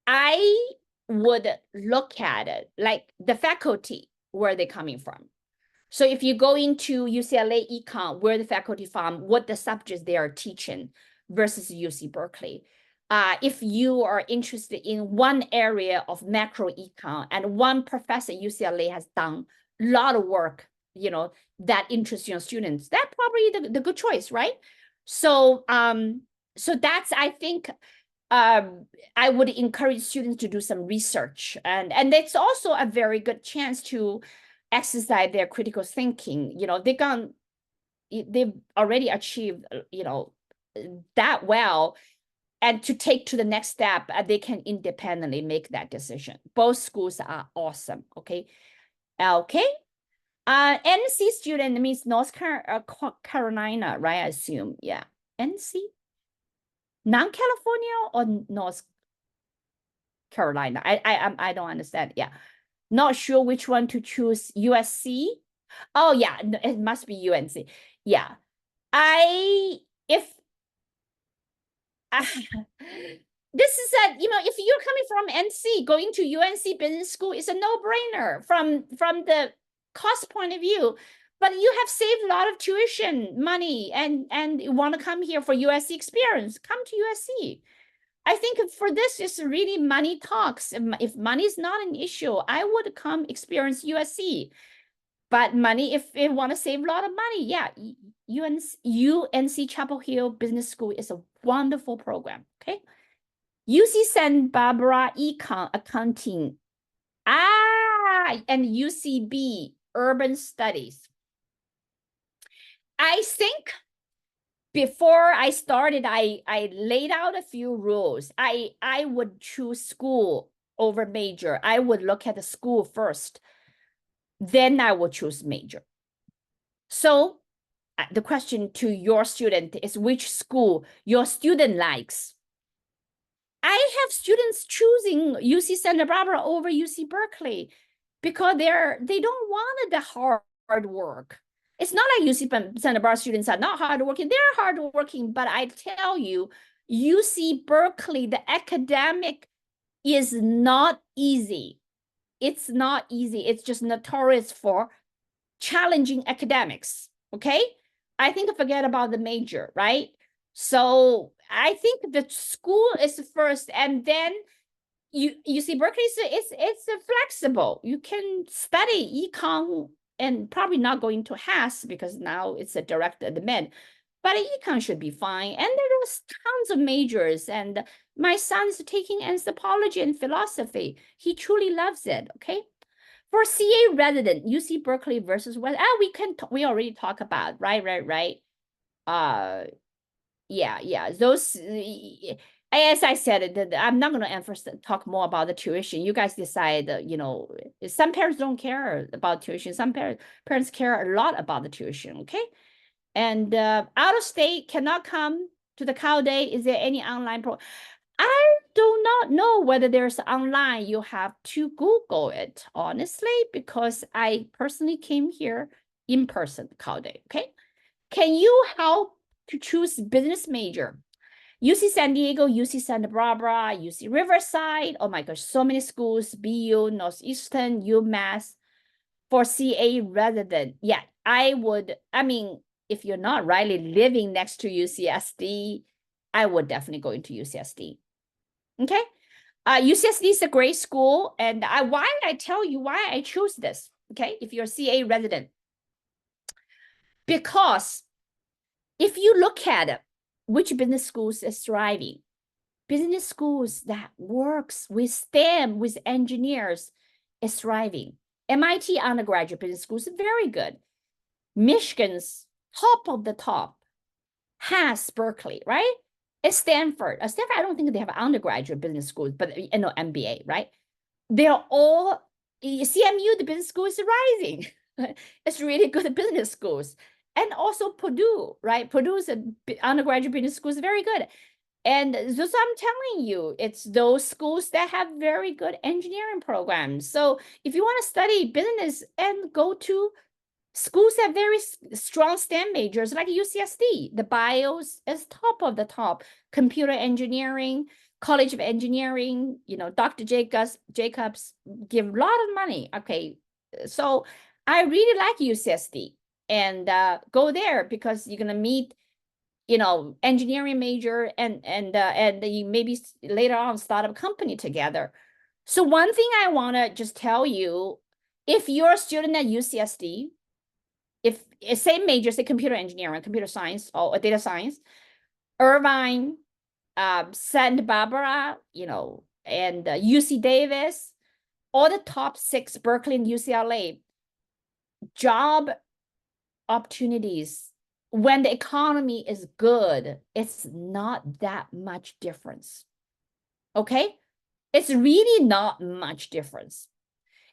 I would look at it like the faculty, where they're coming from. So if you go into UCLA Econ, where the faculty from, what the subjects they are teaching versus UC Berkeley. If you are interested in one area of macro econ and one professor at UCLA has done a lot of work, you know, that interests your students, that's probably the good choice, right? So so that's, I think, I would encourage students to do some research, and it's also a very good chance to exercise their critical thinking. You know, they've already achieved, you know, that well, and to take to the next step, they can independently make that decision. Both schools are awesome. Okay. Okay. NC student means North Carolina, right? I assume. Yeah. NC? Non-California or North Carolina? I don't understand. Yeah. Not sure which one to choose. USC? Oh yeah, it must be UNC. Yeah. If this is you know, if you're coming from NC, going to UNC Business School is a no-brainer from the cost point of view. But you have saved a lot of tuition money and you want to come here for USC experience, come to USC. I think for this is really money talks. If money is not an issue, I would come experience USC. But money, if you want to save a lot of money, yeah, UNC Chapel Hill Business School is a wonderful program. Okay, UC Santa Barbara Econ Accounting, and UCB Urban Studies. I think before I started, I laid out a few rules. I would choose school over major. I would look at the school first, then I will choose major. So the question to your student is which school your student likes. I have students choosing UC Santa Barbara over UC Berkeley because they don't want the hard work. It's not like UC Santa Barbara students are not hardworking. They're hardworking, but I tell you, UC Berkeley, the academic is not easy. It's not easy. It's just notorious for challenging academics. Okay. I think forget about the major, right? So I think the school is first, and then you see Berkeley it's flexible. You can study econ and probably not going to HASS because now it's a direct admit, but econ should be fine. And there's tons of majors, and my son's taking anthropology and philosophy. He truly loves it. Okay. For CA resident, UC Berkeley versus West. We already talk about, right. Yeah. Those, as I said, I'm not going to talk more about the tuition. You guys decide. You know, some parents don't care about tuition. Some parents care a lot about the tuition. Okay, And out of state cannot come to the Cal Day. Is there any online program? I do not know whether there's online. You have to Google it, honestly, because I personally came here in person, Cal Day, okay? Can you help to choose business major? UC San Diego, UC Santa Barbara, UC Riverside. Oh my gosh, so many schools, BU, Northeastern, UMass for CA resident. Yeah, I mean, if you're not really living next to UCSD, I would definitely go into UCSD. Okay. UCSD is a great school. And why I tell you why I chose this. Okay. If you're a CA resident, because if you look at it, which business schools is thriving, business schools that works with STEM, with engineers is thriving. MIT undergraduate business schools is very good. Michigan's top of the top has Berkeley, right? It's Stanford. Stanford, I don't think they have undergraduate business schools, but MBA, right? They're all CMU, the business school is rising. It's really good business schools. And also Purdue, right? Purdue's undergraduate business school is very good. And so I'm telling you, it's those schools that have very good engineering programs. So if you want to study business and go to schools that have very strong STEM majors like UCSD, the bios is top of the top. Computer engineering, College of Engineering, Dr. Jacobs give a lot of money. Okay, so I really like UCSD and go there because you're gonna meet engineering major and you maybe later on start a company together. So one thing I want to just tell you, if you're a student at UCSD, if same major, say computer engineering, computer science or data science, Irvine, Santa Barbara, and UC Davis, all the top 6, Berkeley and UCLA, job opportunities when the economy is good, it's not that much difference. Okay? It's really not much difference.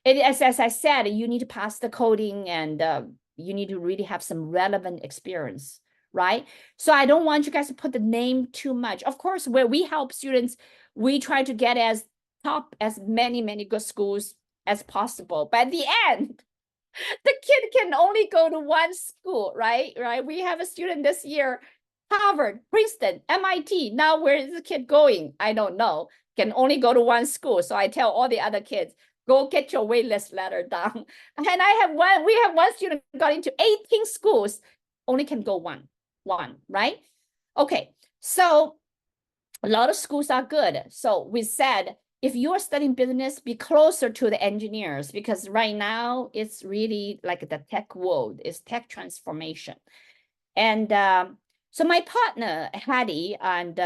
As I said, you need to pass the coding and you need to really have some relevant experience, right? So I don't want you guys to put the name too much. Of course, where we help students, we try to get as many good schools as possible. But at the end, the kid can only go to one school, right? We have a student this year, Harvard, Princeton, MIT. Now where is the kid going? I don't know. Can only go to one school. So I tell all the other kids, go get your waitlist letter down. And we have one student got into 18 schools, only can go one, right? Okay, so a lot of schools are good. So we said, if you're studying business, be closer to the engineers because right now it's really like the tech world, it's tech transformation. And so my partner, Hattie, and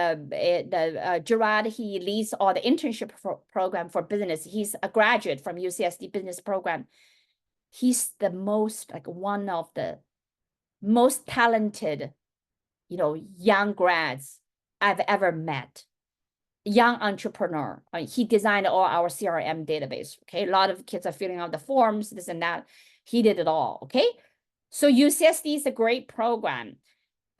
Gerard, he leads all the internship program for business. He's a graduate from UCSD business program. He's the one of the most talented, young grads I've ever met. Young entrepreneur. He designed all our CRM database. Okay, a lot of kids are filling out the forms, this and that. He did it all. Okay, so UCSD is a great program.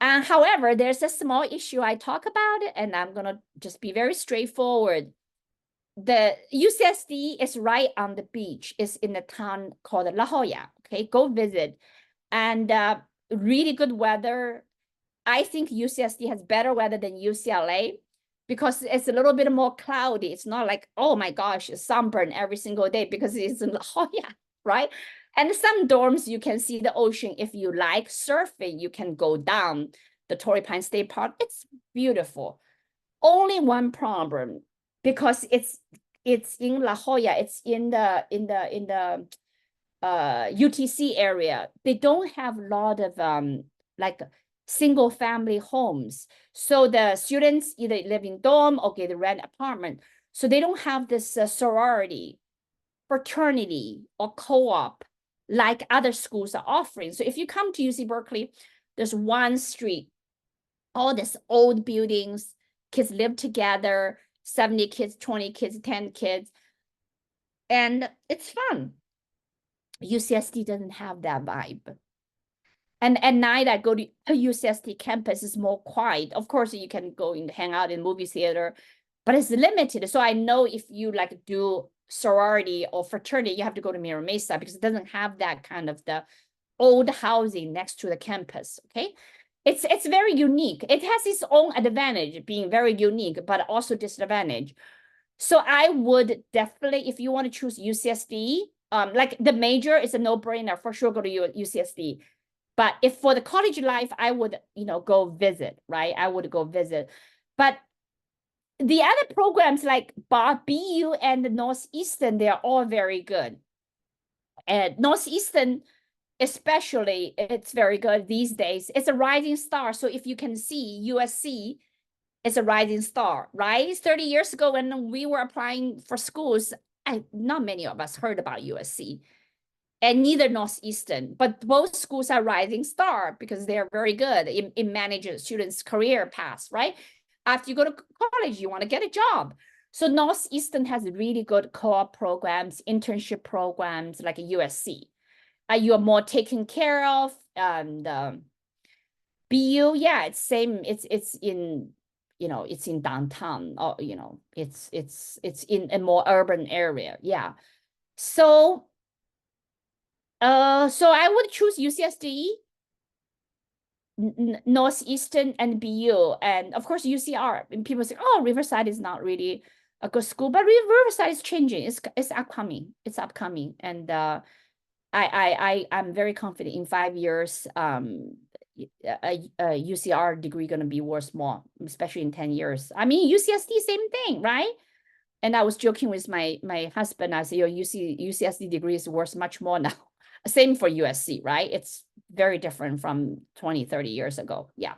However, there's a small issue I talk about it, and I'm gonna just be very straightforward. The UCSD is right on the beach. It's in a town called La Jolla. Okay, go visit, and really good weather. I think UCSD has better weather than UCLA because it's a little bit more cloudy. It's not like, oh my gosh, it's sunburn every single day because it's in La Jolla, right? And some dorms, you can see the ocean. If you like surfing, you can go down the Torrey Pines State Park. It's beautiful. Only one problem, because it's in La Jolla. It's in the UTC area. They don't have a lot of like single family homes. So the students either live in dorm or get a rent apartment. So they don't have this sorority, fraternity, or co-op like other schools are offering. So if you come to UC Berkeley, there's one street, all these old buildings, kids live together, 70 kids, 20 kids, 10 kids, and it's fun. UCSD doesn't have that vibe. And at night, I go to UCSD campus, is more quiet. Of course, you can go and hang out in movie theater, but it's limited. So I know if you like do sorority or fraternity, you have to go to Mira Mesa because it doesn't have that kind of the old housing next to the campus, okay? It's very unique. It has its own advantage, being very unique, but also disadvantage. So I would definitely, if you want to choose UCSD, like the major is a no-brainer, for sure go to UCSD. But if for the college life, I would, go visit, right? I would go visit. But the other programs like BU and Northeastern, they're all very good. And Northeastern, especially, it's very good these days. It's a rising star. So if you can see, USC is a rising star, right? 30 years ago when we were applying for schools, not many of us heard about USC. And neither Northeastern, but both schools are rising star because they're very good in managing students' career paths, right? After you go to college, you want to get a job. So Northeastern has really good co-op programs, internship programs like USC. You are more taken care of. And BU, yeah, it's same. It's in, it's in downtown, or it's in a more urban area. Yeah. So I would choose UCSD, Northeastern, and BU, and of course UCR. And people say, "Oh, Riverside is not really a good school," but Riverside is changing. It's upcoming. It's upcoming, and I'm very confident in 5 years. A UCR degree going to be worth more, especially in 10 years. I mean, UCSD, same thing, right? And I was joking with my husband. I said, your UCSD degree is worth much more now. Same for USC, right? It's very different from 20, 30 years ago. Yeah.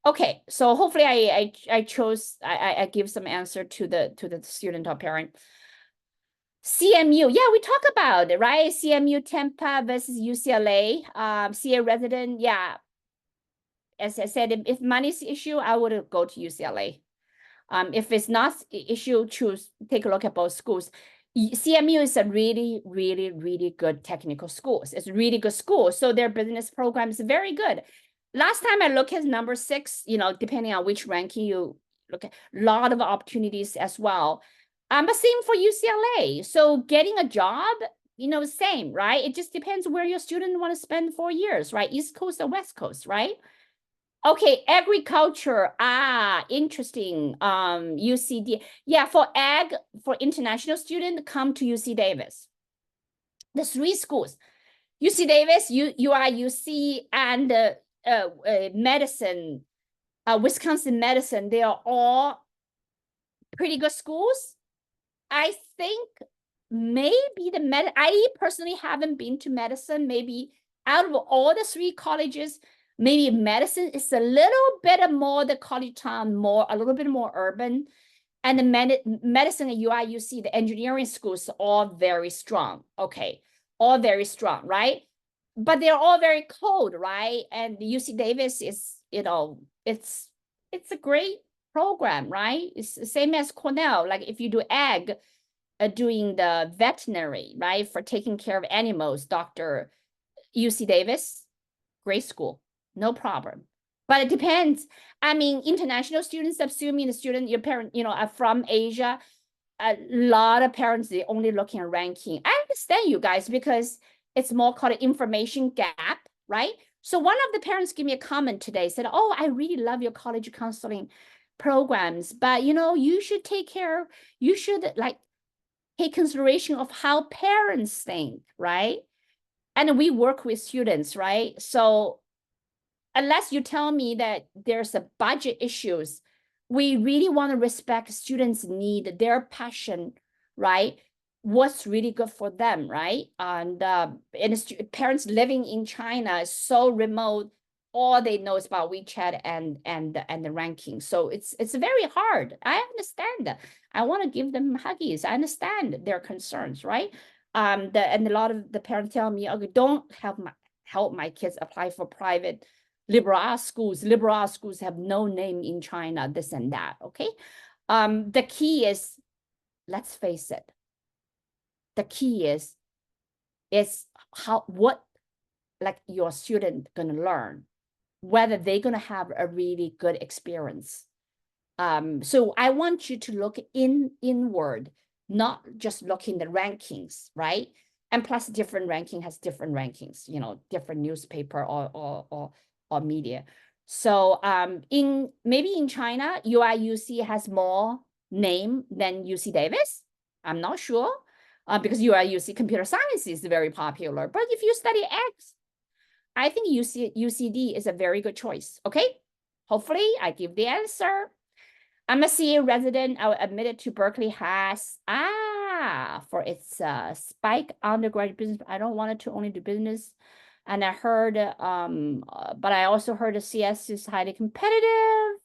Okay. So hopefully I give some answer to the student or parent. CMU, yeah, we talk about it, right? CMU Tampa versus UCLA, CA resident, yeah. As I said, if money's the issue, I would go to UCLA. If it's not issue, take a look at both schools. CMU is a really, really, really good technical school. It's a really good school. So their business program is very good. Last time I looked at number 6, depending on which ranking you look at, a lot of opportunities as well. But same for UCLA. So getting a job, same, right? It just depends where your student want to spend 4 years, right? East Coast or West Coast, right? Okay, agriculture. Interesting. UCD. Yeah, for ag, for international student, come to UC Davis. The 3 schools, UC Davis, UC, and medicine, Wisconsin medicine, they are all pretty good schools. I think maybe I personally haven't been to medicine. Maybe out of all the 3 colleges, maybe medicine is a little bit more the college town, a little bit more urban. And the medicine at UIUC, the engineering schools, all very strong. Okay, all very strong, right? But they're all very cold, right? And UC Davis is, it's a great program, right? It's the same as Cornell. Like if you do ag, doing the veterinary, right, for taking care of animals, Dr. UC Davis, great school, no problem. But it depends. I mean, international students, assuming the student, your parent, are from Asia, a lot of parents, they only looking at ranking. I understand you guys because it's more called an information gap, right? So one of the parents gave me a comment today, said, "Oh, I really love your college counseling programs, but you should take consideration of how parents think, right? And we work with students, right? So unless you tell me that there's a budget issues, we really want to respect students' need, their passion, right? What's really good for them, right? And parents living in China is so remote. All they know is about WeChat and the ranking. So it's very hard. I understand that. I want to give them huggies. I understand their concerns, right? And a lot of the parents tell me, okay, don't help my kids apply for private liberal arts schools. Liberal arts schools have no name in China, this and that. Okay. The key is, let's face it. The key is what like your student gonna learn, whether they're gonna have a really good experience. So I want you to look inward, not just look in the rankings, right? And plus different ranking has different rankings, different newspaper or media. So maybe in China, UIUC has more name than UC Davis. I'm not sure, because UIUC computer science is very popular. But if you study X, I think UCD is a very good choice. Okay, hopefully I give the answer. I'm a CA resident. I was admitted to Berkeley has for its Spike undergraduate business. I don't want it to only do business. And I heard, but I also heard the CS is highly competitive.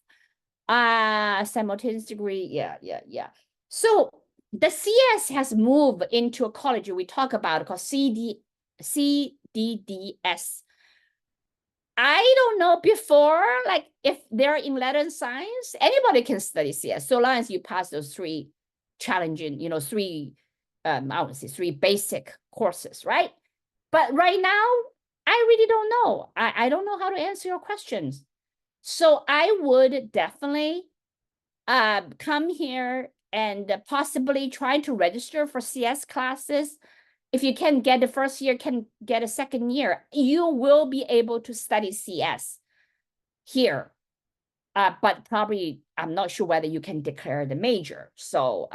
Simultaneous degree. Yeah. So the CS has moved into a college we talk about called CDDS. I don't know before, like if they're in letter and science, anybody can study CS, so long as you pass those three challenging, I would say three basic courses, right? But right now, I really don't know. I don't know how to answer your questions. So I would definitely come here and possibly try to register for CS classes. If you can get the first year, can get a second year, you will be able to study CS here. But probably, I'm not sure whether you can declare the major. So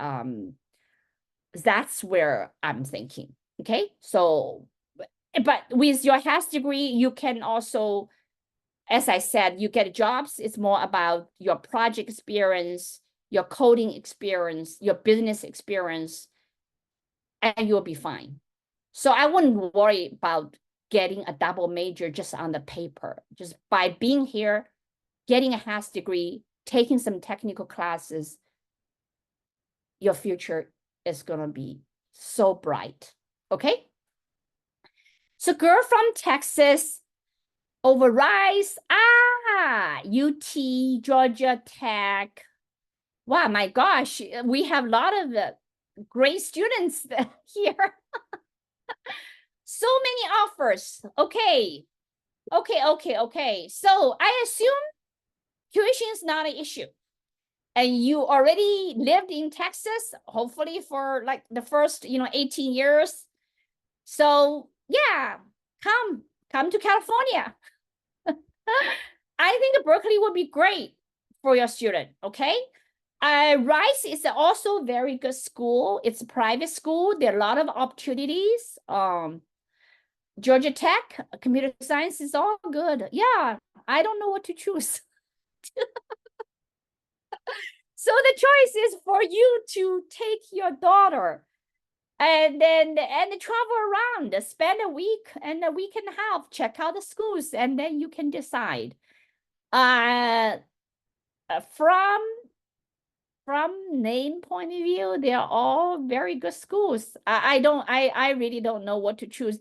that's where I'm thinking, okay? So, but with your HAS degree, you can also, as I said, you get jobs. It's more about your project experience, your coding experience, your business experience, and you'll be fine. So I wouldn't worry about getting a double major just on the paper. Just by being here, getting a HAS degree, taking some technical classes, your future is going to be so bright. Okay? So girl from Texas over Rice. UT, Georgia Tech. Wow, my gosh, we have a lot of great students here. So many offers. Okay. So I assume tuition is not an issue. And you already lived in Texas, hopefully for like the first, 18 years. So yeah, come to California. I think Berkeley would be great for your student, okay? Rice is also very good school. It's a private school. There are a lot of opportunities. Georgia Tech, computer science is all good. Yeah, I don't know what to choose. So the choice is for you to take your daughter and travel around, spend a week and a week and a half, check out the schools, and then you can decide. From name point of view, they are all very good schools. I really don't know what to choose.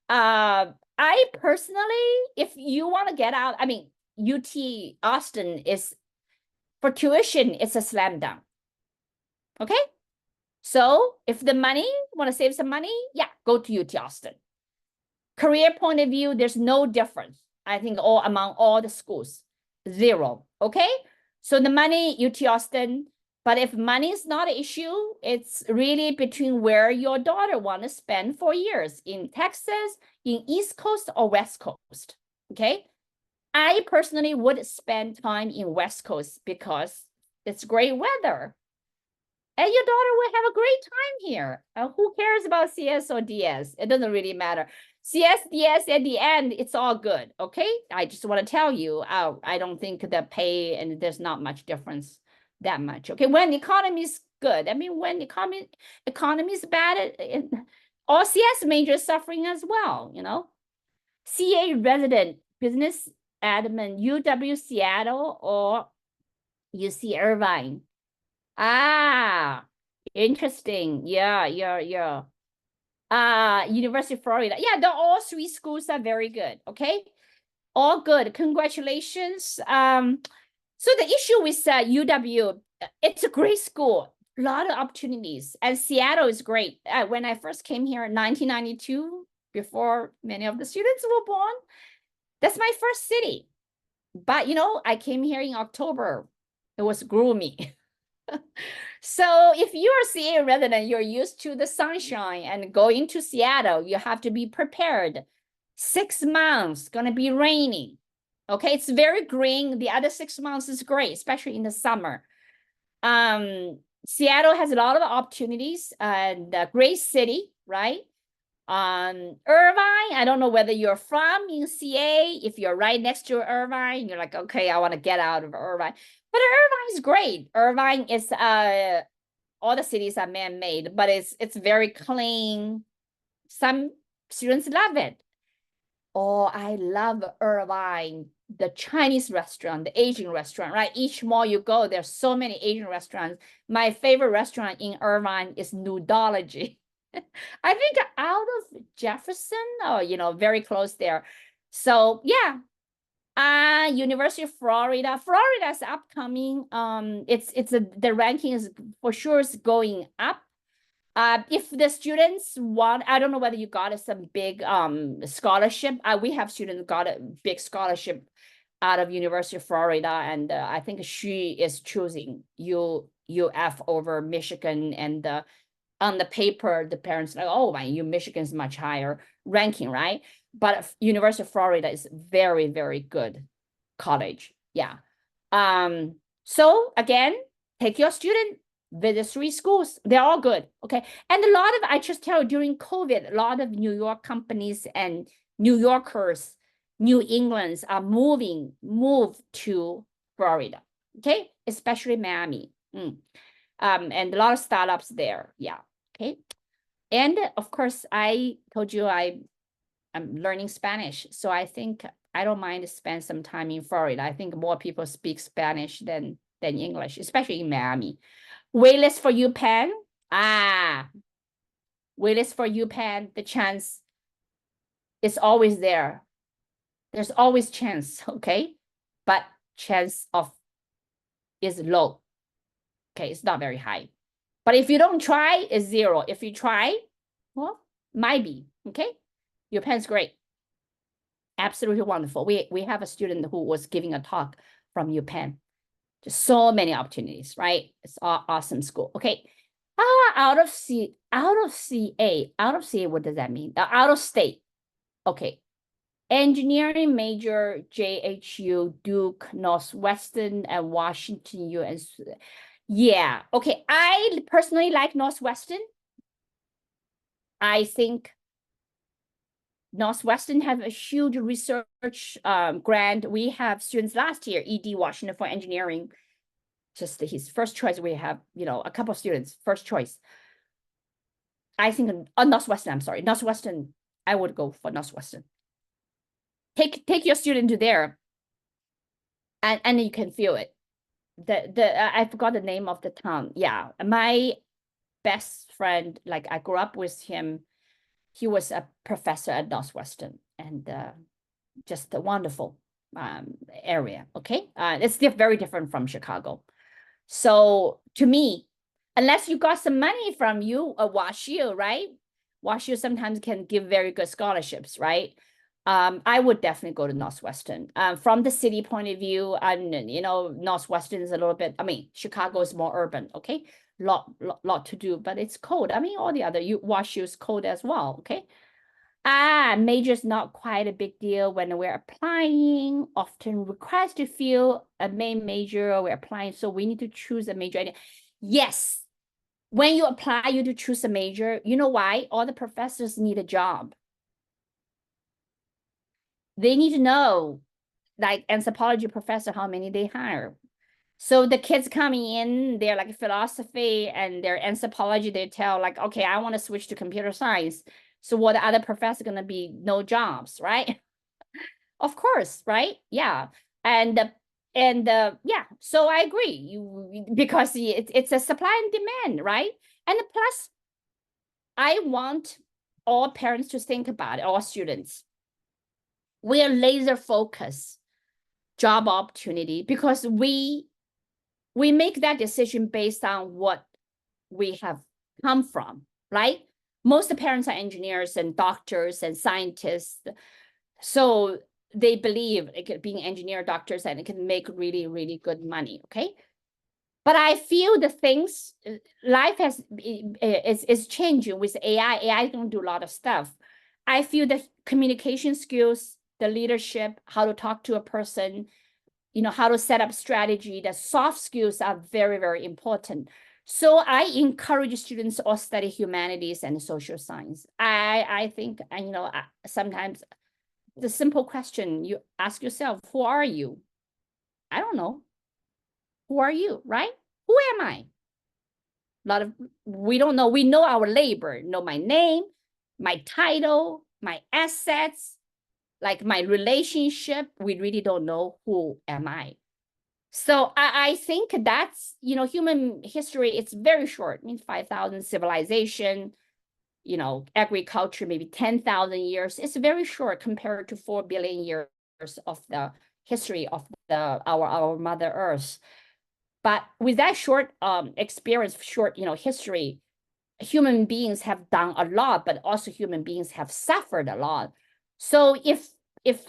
I personally, if you want to get out, I mean, UT Austin is, for tuition, it's a slam dunk. Okay? So if the money, want to save some money, yeah, go to UT Austin. Career point of view, there's no difference. I think among all the schools, zero. Okay? So the money, UT Austin. But if money is not an issue, it's really between where your daughter want to spend 4 years, in Texas, in East Coast or West Coast, okay? I personally would spend time in West Coast because it's great weather. And your daughter will have a great time here. Who cares about CS or DS? It doesn't really matter. CS, DS, at the end, it's all good, okay? I just want to tell you, I don't think the pay and there's not much difference that much. Okay, when the economy is good. I mean, when the economy is bad, all CS majors suffering as well, CA resident, business admin, UW Seattle or UC Irvine. Interesting. Yeah. University of Florida. Yeah, all three schools are very good. Okay, all good. Congratulations. So the issue with UW, it's a great school, a lot of opportunities, and Seattle is great. When I first came here in 1992, before many of the students were born. That's my first city. But, I came here in October. It was gloomy. So if you're a CA resident, you're used to the sunshine, and going to Seattle, you have to be prepared. 6 months, gonna be raining. Okay, it's very green. The other 6 months is great, especially in the summer. Seattle has a lot of opportunities, and a great city, right? Irvine, I don't know whether you're from in CA. If you're right next to Irvine, you're like, okay, I want to get out of Irvine. But Irvine is great. Irvine is all the cities are man-made, but it's very clean. Some students love it. Oh, I love Irvine, the Chinese restaurant, the Asian restaurant, right? Each mall you go, there's so many Asian restaurants. My favorite restaurant in Irvine is Noodology. I think out of Jefferson, or very close there. So yeah, University of Florida. Florida's upcoming. The ranking is for sure is going up. If the students want, I don't know whether you got some big scholarship. We have students got a big scholarship out of University of Florida, and I think she is choosing UF over Michigan, and on the paper, the parents like, oh my, Michigan's much higher ranking, right? But University of Florida is very, very good college. Yeah. So again, take your student, visit 3 schools. They're all good. Okay. And I just tell you, during COVID, a lot of New York companies and New Yorkers, New Englands are move to Florida. Okay. Especially Miami. And a lot of startups there. Yeah. Okay. And of course, I told you I'm learning Spanish. So I think I don't mind to spend some time in Florida. I think more people speak Spanish than English, especially in Miami. Waitlist for UPenn. Waitlist for UPenn. The chance is always there. There's always chance, okay? But chance of is low. Okay, it's not very high. But if you don't try, it's 0. If you try, well, might be, okay? UPenn's great. Absolutely wonderful. We have a student who was giving a talk from UPenn. Just so many opportunities, right? It's awesome school. Okay. Out of CA, what does that mean? Out of state. Okay. Engineering major, JHU, Duke, Northwestern, and Washington U. Yeah. Okay. I personally like Northwestern. I think Northwestern have a huge research grant. We have students last year, ED Washington for engineering, just his first choice. We have, a couple of students, first choice. I think Northwestern, I'm sorry, Northwestern, I would go for Northwestern. Take your student to there, and you can feel it. I forgot the name of the town. Yeah, my best friend, like I grew up with him. He was a professor at Northwestern, and just a wonderful area. Okay, it's still very different from Chicago. So to me, unless you got some money from WashU, right? WashU sometimes can give very good scholarships, right? I would definitely go to Northwestern. From the city point of view, Northwestern is a little bit, Chicago is more urban, okay? Lot to do, but it's cold. All the other WashU is cold as well, okay? Major is not quite a big deal when we're applying. Often requires to fill a main major, or we're applying, so we need to choose a major. Yes, when you apply, you to choose a major. You know why? All the professors need a job. They need to know, like anthropology professor, how many they hire. So the kids coming in, they're like philosophy and their anthropology, they tell like, okay, I want to switch to computer science. So what the other professor gonna be? No jobs, right? Of course, right? Yeah. And yeah, so I agree. Because it's a supply and demand, right? And plus, I want all parents to think about it, all students. We are laser focused job opportunity, because we make that decision based on what we have come from, right? most parents are engineers and doctors and scientists. So they believe like being engineer, doctors, and it can make really, really good money. Okay. But I feel the things life is changing with AI. AI is going to do a lot of stuff. I feel the communication skills, the leadership, how to talk to a person, how to set up strategy, the soft skills are very, very important. So I encourage students all study humanities and social science. I think, and sometimes the simple question you ask yourself, who are you? I don't know. Who are you, right? Who am I? We don't know. We know our labor, know my name, my title, my assets, like my relationship. We really don't know who am I. So I think that's, human history, it's very short. It means 5,000 civilization, agriculture, maybe 10,000 years. It's very short compared to 4 billion years of the history of our Mother Earth. But with that short experience, short, history, human beings have done a lot, but also human beings have suffered a lot. So if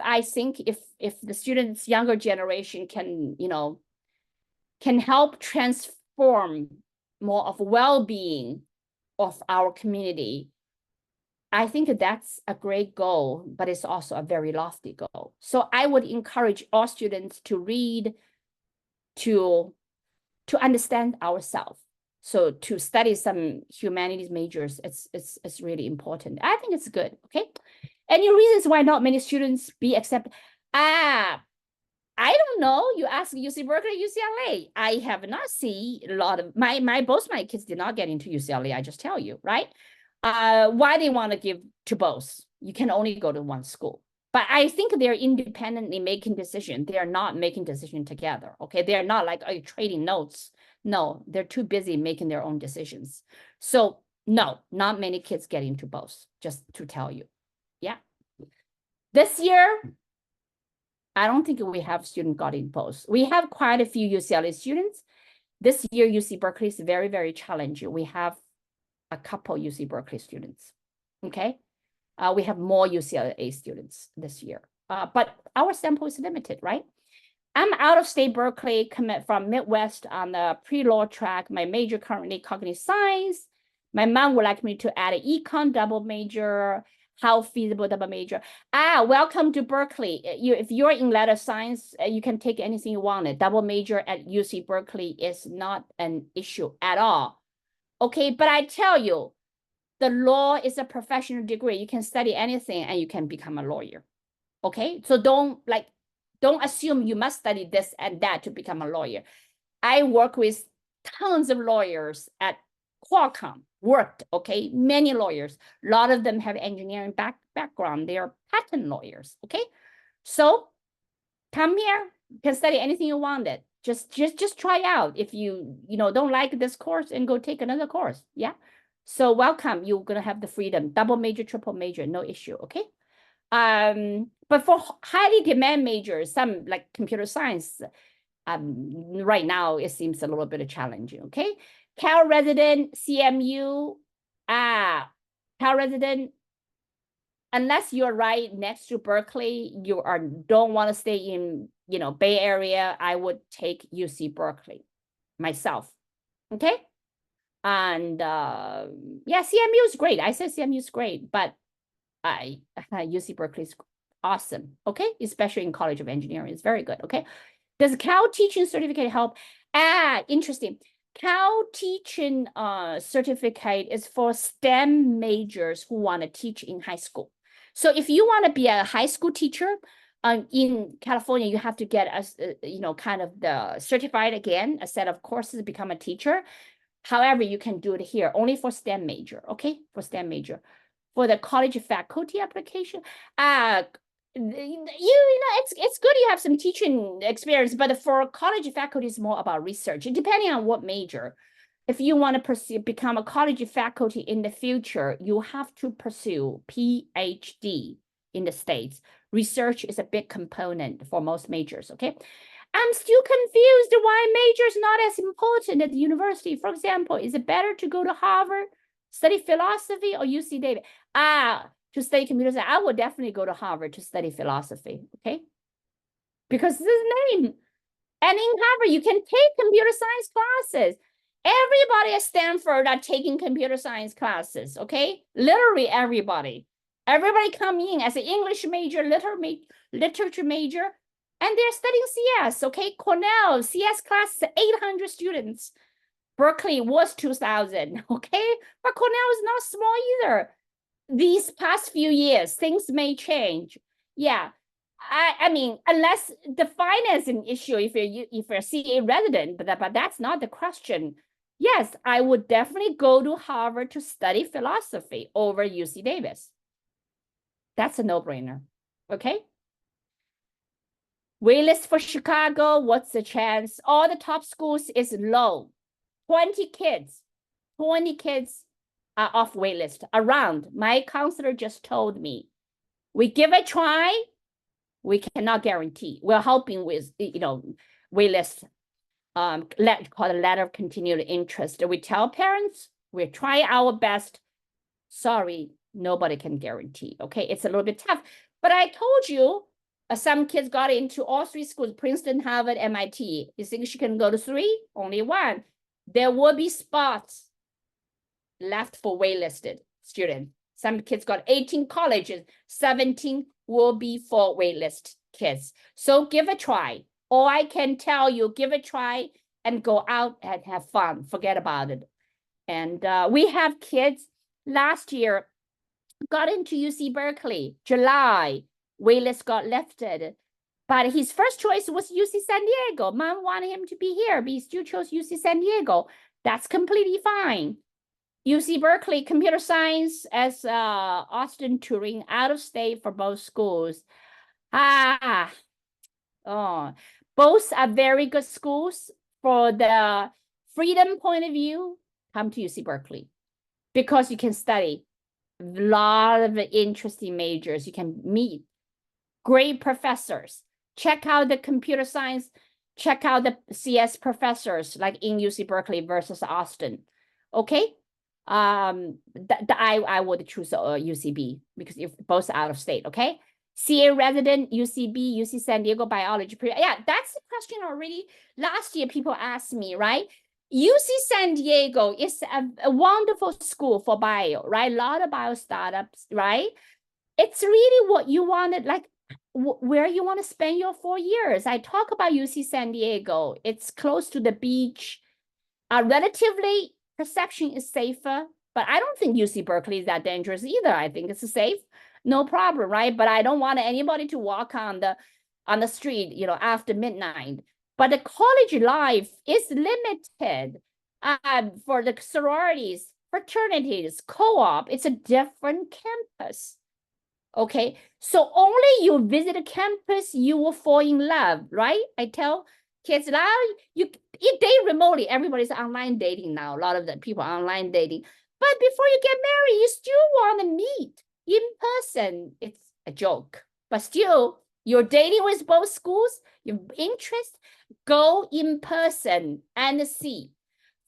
I think if the students, younger generation can help transform more of well-being of our community, I think that's a great goal, but it's also a very lofty goal. So I would encourage all students to read, to understand ourselves. So to study some humanities majors, it's really important. I think it's good. Okay. Any reasons why not many students be accepted? I don't know. You ask UC Berkeley, UCLA. I have not seen a lot of both my kids did not get into UCLA. I just tell you, right? Why they want to give to both? You can only go to one school. But I think they're independently making decisions. They are not making decisions together. Okay, they're not like trading notes. No, they're too busy making their own decisions. So no, not many kids get into both. Just to tell you, yeah. This year, I don't think we have students got in both. We have quite a few UCLA students. This year, UC Berkeley is very, very challenging. We have a couple UC Berkeley students. Okay. We have more UCLA students this year, but our sample is limited, right? I'm out of state Berkeley, commit from Midwest on the pre-law track. My major currently cognitive science. My mom would like me to add an econ double major. How feasible double major? Welcome to Berkeley. If you're in letter science, you can take anything you want. Double major at UC Berkeley is not an issue at all. Okay, but I tell you, the law is a professional degree. You can study anything and you can become a lawyer. Okay, so don't assume you must study this and that to become a lawyer. I work with tons of lawyers at Qualcomm, okay, many lawyers. A lot of them have engineering background. They are patent lawyers, okay? So come here, you can study anything you wanted. Just try out. If you don't like this course, and go take another course, yeah? So welcome, you're gonna have the freedom, double major, triple major, no issue, okay? But for highly demand majors, some like computer science, right now it seems a little bit challenging, okay? Cal resident, CMU, Cal resident, unless you're right next to Berkeley, you don't want to stay in, Bay Area, I would take UC Berkeley myself, okay? And yeah, CMU is great. I said CMU is great, but UC Berkeley is awesome, okay? Especially in College of Engineering, it's very good, okay? Does Cal teaching certificate help? Interesting. Cal teaching certificate is for STEM majors who want to teach in high school. So if you want to be a high school teacher in California, you have to get kind of the certified again, a set of courses to become a teacher. However, you can do it here only for STEM major, okay? For STEM major. For the college faculty application, it's good you have some teaching experience, but for college faculty, it's more about research, depending on what major. If you want to become a college faculty in the future, you have to pursue PhD in the States. Research is a big component for most majors, okay? I'm still confused why major is not as important at the university. For example, is it better to go to Harvard, Study philosophy or UC Davis? To study computer science, I would definitely go to Harvard to study philosophy, okay? Because this is the name. And in Harvard, you can take computer science classes. Everybody at Stanford are taking computer science classes, okay? Literally everybody. Everybody come in as an English major, literature major, and they're studying CS, okay? Cornell, CS class is 800 students. Berkeley was 2,000, okay? But Cornell is not small either. These past few years, things may change. Yeah, I mean, unless the financing issue, if you're a CA resident, but that's not the question. Yes, I would definitely go to Harvard to study philosophy over UC Davis. That's a no-brainer, okay? Waitlist for Chicago, what's the chance? All the top schools is low. 20 kids are off waitlist around. My counselor just told me, we give it a try. We cannot guarantee. We're helping with, waitlist, call it letter of continued interest. We tell parents, we try our best. Sorry, nobody can guarantee, okay? It's a little bit tough. But I told you, some kids got into all three schools, Princeton, Harvard, MIT. You think she can go to 3? Only 1. There will be spots left for waitlisted students. Some kids got 18 colleges, 17 will be for waitlist kids. So give a try. All I can tell you, give a try and go out and have fun. Forget about it. And we have kids last year got into UC Berkeley, July, waitlist got lifted. But his first choice was UC San Diego. Mom wanted him to be here, but he still chose UC San Diego. That's completely fine. UC Berkeley, computer science as Austin, Turing, out of state for both schools. Both are very good schools. For the freedom point of view, come to UC Berkeley because you can study a lot of interesting majors. You can meet great professors. Check out the computer science, check out the CS professors like in UC Berkeley versus Austin. Okay. I would choose UCB because if both out of state, okay? CA resident, UCB, UC San Diego biology. Yeah, that's the question already. Last year, people asked me, right? UC San Diego is a wonderful school for bio, right? A lot of bio startups, right? It's really what you wanted, like where you want to spend your 4 years. I talk about UC San Diego. It's close to the beach. Relatively, perception is safer, but I don't think UC Berkeley is that dangerous either. I think it's safe, no problem, right? But I don't want anybody to walk on the street, after midnight. But the college life is limited for the sororities, fraternities, co-op. It's a different campus. Okay, so only you visit a campus, you will fall in love, right? I tell kids now, you date remotely. Everybody's online dating now. A lot of the people are online dating. But before you get married, you still want to meet in person. It's a joke. But still, you're dating with both schools, your interest, go in person and see.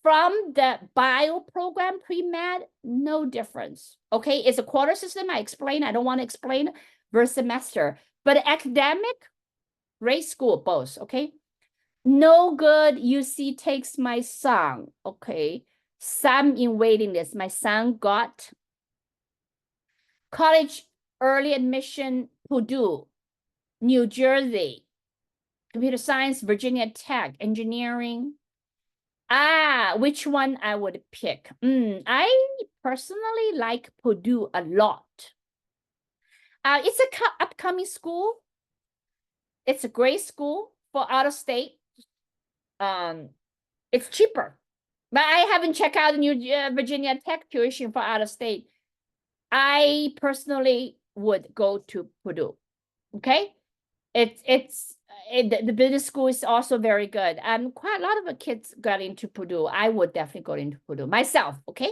From the bio program, pre-med, no difference. Okay, it's a quarter system. I explain. I don't want to explain versus semester. But academic, great school, both. Okay, no good. UC takes my son. Okay, some in waiting list. My son got college early admission, Purdue, New Jersey, computer science, Virginia Tech, engineering. Which one I would pick? I personally like Purdue a lot. It's a upcoming school. It's a great school for out of state. It's cheaper, but I haven't checked out the New Virginia Tech tuition for out of state. I personally would go to Purdue. Okay, the business school is also very good. Quite a lot of the kids got into Purdue. I would definitely go into Purdue myself. Okay,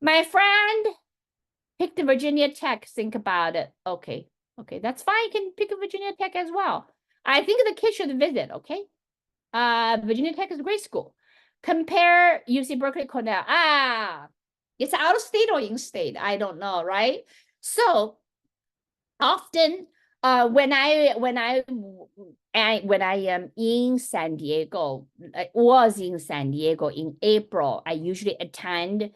my friend picked the Virginia Tech. Think about it. Okay, that's fine. You can pick a Virginia Tech as well. I think the kids should visit. Okay, Virginia Tech is a great school. Compare UC Berkeley, Cornell. It's out of state or in state, I don't know, right? So often, when I am in San Diego, was in San Diego in April, I usually attend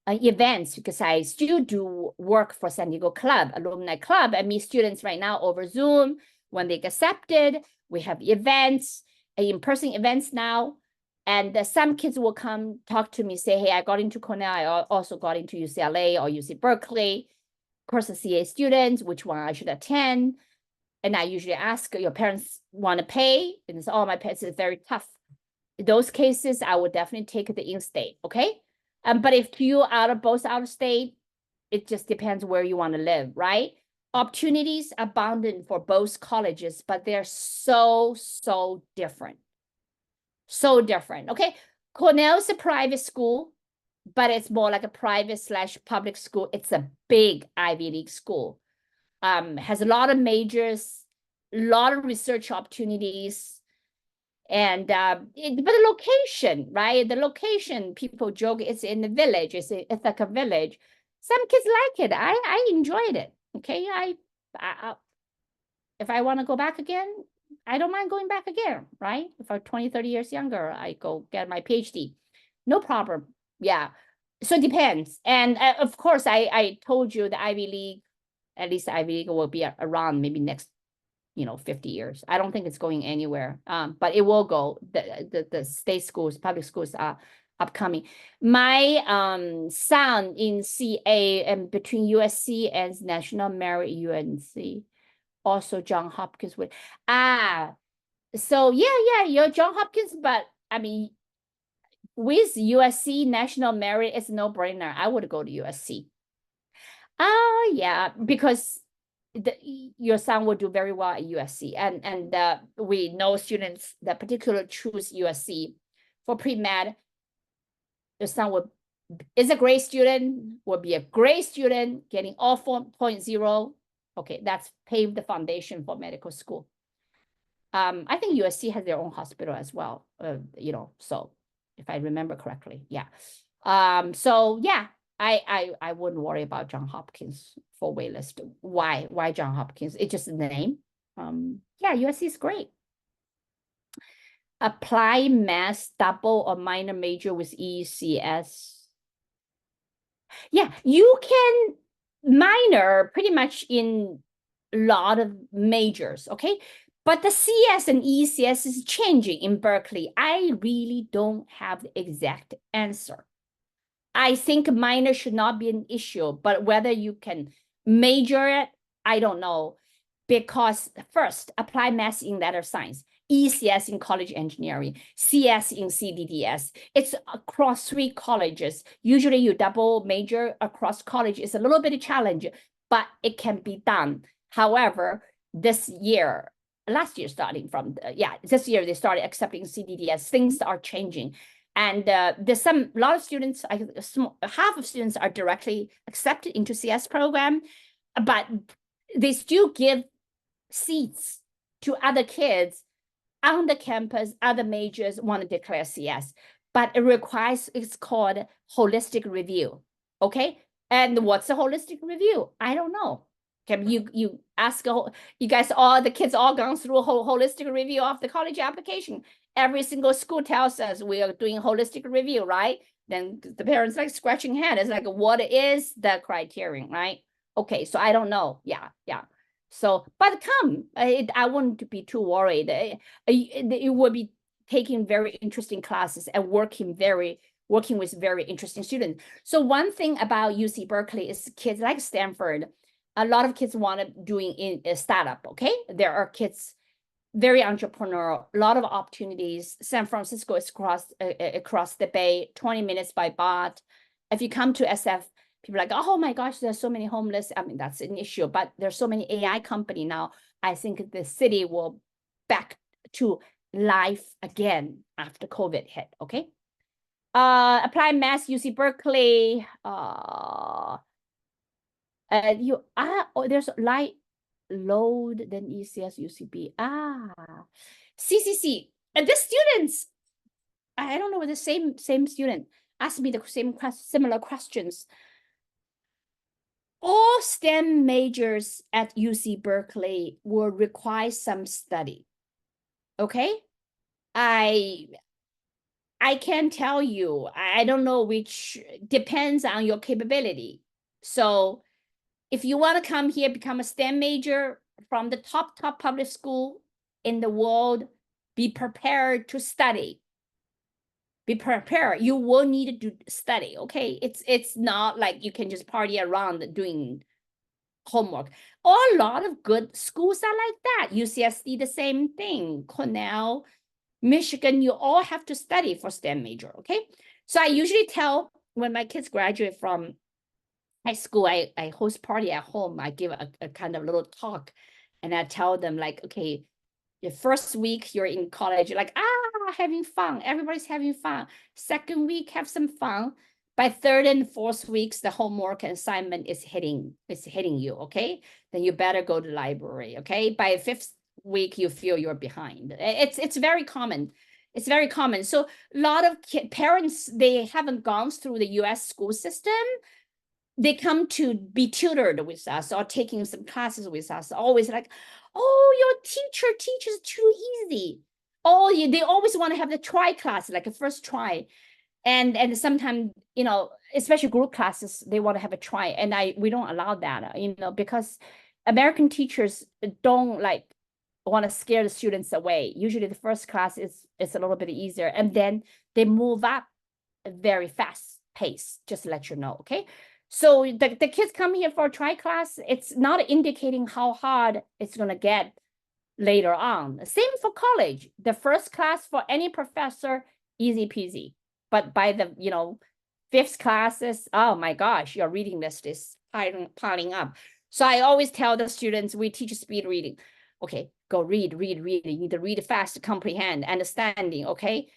events because I still do work for San Diego Club, Alumni Club. I meet students right now over Zoom. When they get accepted, we have events, in-person events now. And some kids will come talk to me, say, hey, I got into Cornell. I also got into UCLA or UC Berkeley. Of course, the CA students, which one I should attend. And I usually ask, your parents want to pay? And it's, oh, my parents is very tough. In those cases, I would definitely take the in-state, okay? But if you both out of state, it just depends where you want to live, right? Opportunities abundant for both colleges, but they're so different. So different, okay? Cornell is a private school, but it's more like a private / public school. It's a big Ivy League school. Has a lot of majors, a lot of research opportunities. And but the location, right? The location, people joke, it's in the village. It's like a village. Some kids like it. I enjoyed it. Okay, if I want to go back again, I don't mind going back again, right? If I'm 20, 30 years younger, I go get my PhD. No problem. Yeah. So it depends. And of course, I told you the Ivy League, at least the Ivy League will be around maybe next 50 years. I don't think it's going anywhere. But it will go. The state schools, public schools are upcoming. My son in CA and between USC and National Merit UNC, also Johns Hopkins with so yeah, you're Johns Hopkins, but I mean with USC National Merit, it's no brainer. I would go to USC. Yeah, because your son will do very well at USC, and we know students that particularly choose USC for pre-med. Your son is a great student, will be a great student, getting all 4.0. Okay, that's paved the foundation for medical school. I think USC has their own hospital as well. So if I remember correctly, yeah. So yeah. I wouldn't worry about Johns Hopkins for waitlist. Why Johns Hopkins? It's just the name. Yeah, USC is great. Apply math double or minor major with ECS. Yeah, you can minor pretty much in a lot of majors, okay? But the CS and ECS is changing in Berkeley. I really don't have the exact answer. I think minor should not be an issue, but whether you can major it, I don't know. Because first, apply math in letter science, ECS in college engineering, CS in CDDS. It's across 3 colleges. Usually you double major across college is a little bit of challenge, but it can be done. However, last year this year they started accepting CDDS. Things are changing. And there's a lot of students, half of students are directly accepted into CS program, but they still give seats to other kids on the campus, other majors want to declare CS, but it's called holistic review, okay? And what's a holistic review? I don't know. Okay, you ask, you guys, all the kids all gone through a holistic review of the college application. Every single school tells us we are doing holistic review, right? Then the parents like scratching head. It's like, what is the criterion, right? Okay, so I don't know. Yeah. So, but I wouldn't be too worried. It would be taking very interesting classes and working with very interesting students. So one thing about UC Berkeley is kids like Stanford, a lot of kids want to doing in a startup, okay? There are kids very entrepreneurial, a lot of opportunities. San Francisco is across the bay, 20 minutes by BOT. If you come to SF, people are like, oh my gosh, there's so many homeless. I mean, that's an issue, but there's so many AI company now. I think the city will back to life again after COVID hit, okay? Apply math, UC Berkeley. There's light load than ECS, UCB. CCC. And the students, I don't know, the same student. ask me the similar questions. All STEM majors at UC Berkeley will require some study. Okay? I can tell you, I don't know which, depends on your capability. So if you want to come here, become a STEM major from the top public school in the world, be prepared to study. Be prepared. You will need to study, okay? It's not like you can just party around doing homework. A lot of good schools are like that. UCSD, the same thing. Cornell, Michigan, you all have to study for STEM major, okay? So I usually tell when my kids graduate from high school, I host party at home. I give a kind of little talk and I tell them like, okay, the first week you're in college, you're like, having fun. Everybody's having fun. Second week, have some fun. By third and fourth weeks, the homework and assignment is hitting you, okay? Then you better go to the library, okay? By fifth week, you feel you're behind. It's very common. It's very common. So a lot of parents, they haven't gone through the US school system. They come to be tutored with us or taking some classes with us, always like, oh, your teacher teaches too easy. Oh, they always want to have the try class, like a first try. And sometimes, you know, especially group classes, they want to have a try. And we don't allow that, you know, because American teachers don't like want to scare the students away. Usually the first class is a little bit easier. And then they move up very fast pace, just to let you know, okay? So the kids come here for a try class, it's not indicating how hard it's going to get later on. Same for college. The first class for any professor, easy peasy. But by the, you know, fifth classes, oh my gosh, your reading list is piling up. So I always tell the students, we teach speed reading. Okay, go read. You need to read fast, comprehend, understanding, okay?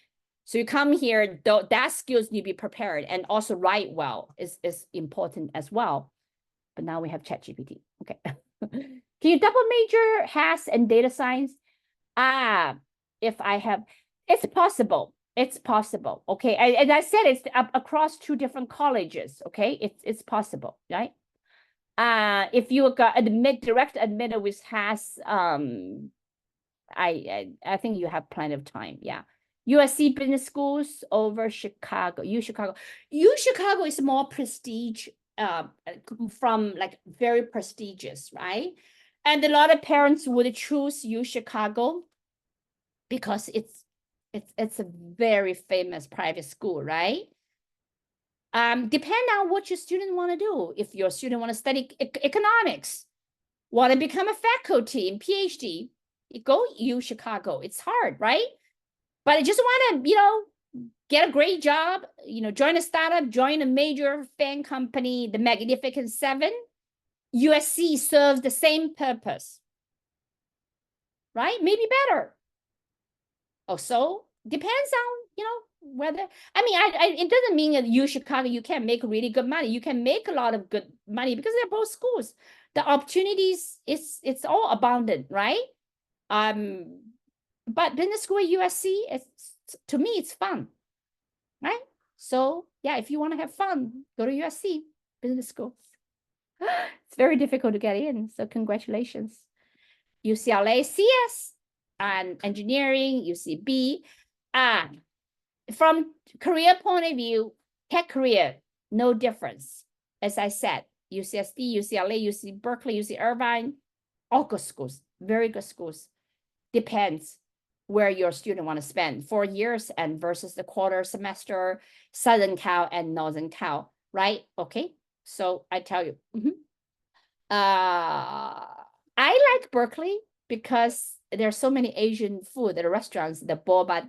So you come here, that skills need to be prepared, and also write well is important as well. But now we have ChatGPT. Okay. Can you double major HAS and data science? If I have, it's possible. It's possible. Okay. And I said it's across two different colleges. Okay. It's possible, right? If you got direct admitted with HAS, I think you have plenty of time. Yeah. USC Business Schools over Chicago. Chicago is more prestige, from like very prestigious, right? And a lot of parents would choose Chicago because it's a very famous private school, right? Depend on what your student want to do. If your student want to study economics, want to become a faculty in PhD, go Chicago. It's hard, right? But I just want to, you know, get a great job, you know, join a startup, join a major FAANG company, the Magnificent Seven. USC serves the same purpose, right? Maybe better. Also, depends on, you know, whether, I mean, it doesn't mean that Chicago, you can't make really good money. You can make a lot of good money because they're both schools. The opportunities, it's all abundant, right? But business school at USC, to me, it's fun, right? So yeah, if you want to have fun, go to USC business school. It's very difficult to get in, so congratulations. UCLA CS and engineering, UCB. From career point of view, tech career, no difference. As I said, UCSD, UCLA, UC Berkeley, UC Irvine, all good schools, very good schools. Depends where your student want to spend 4 years and versus the quarter semester, Southern Cal and Northern Cal, right? Okay, so I tell you, I like Berkeley because there's so many Asian food at the restaurants, the boba,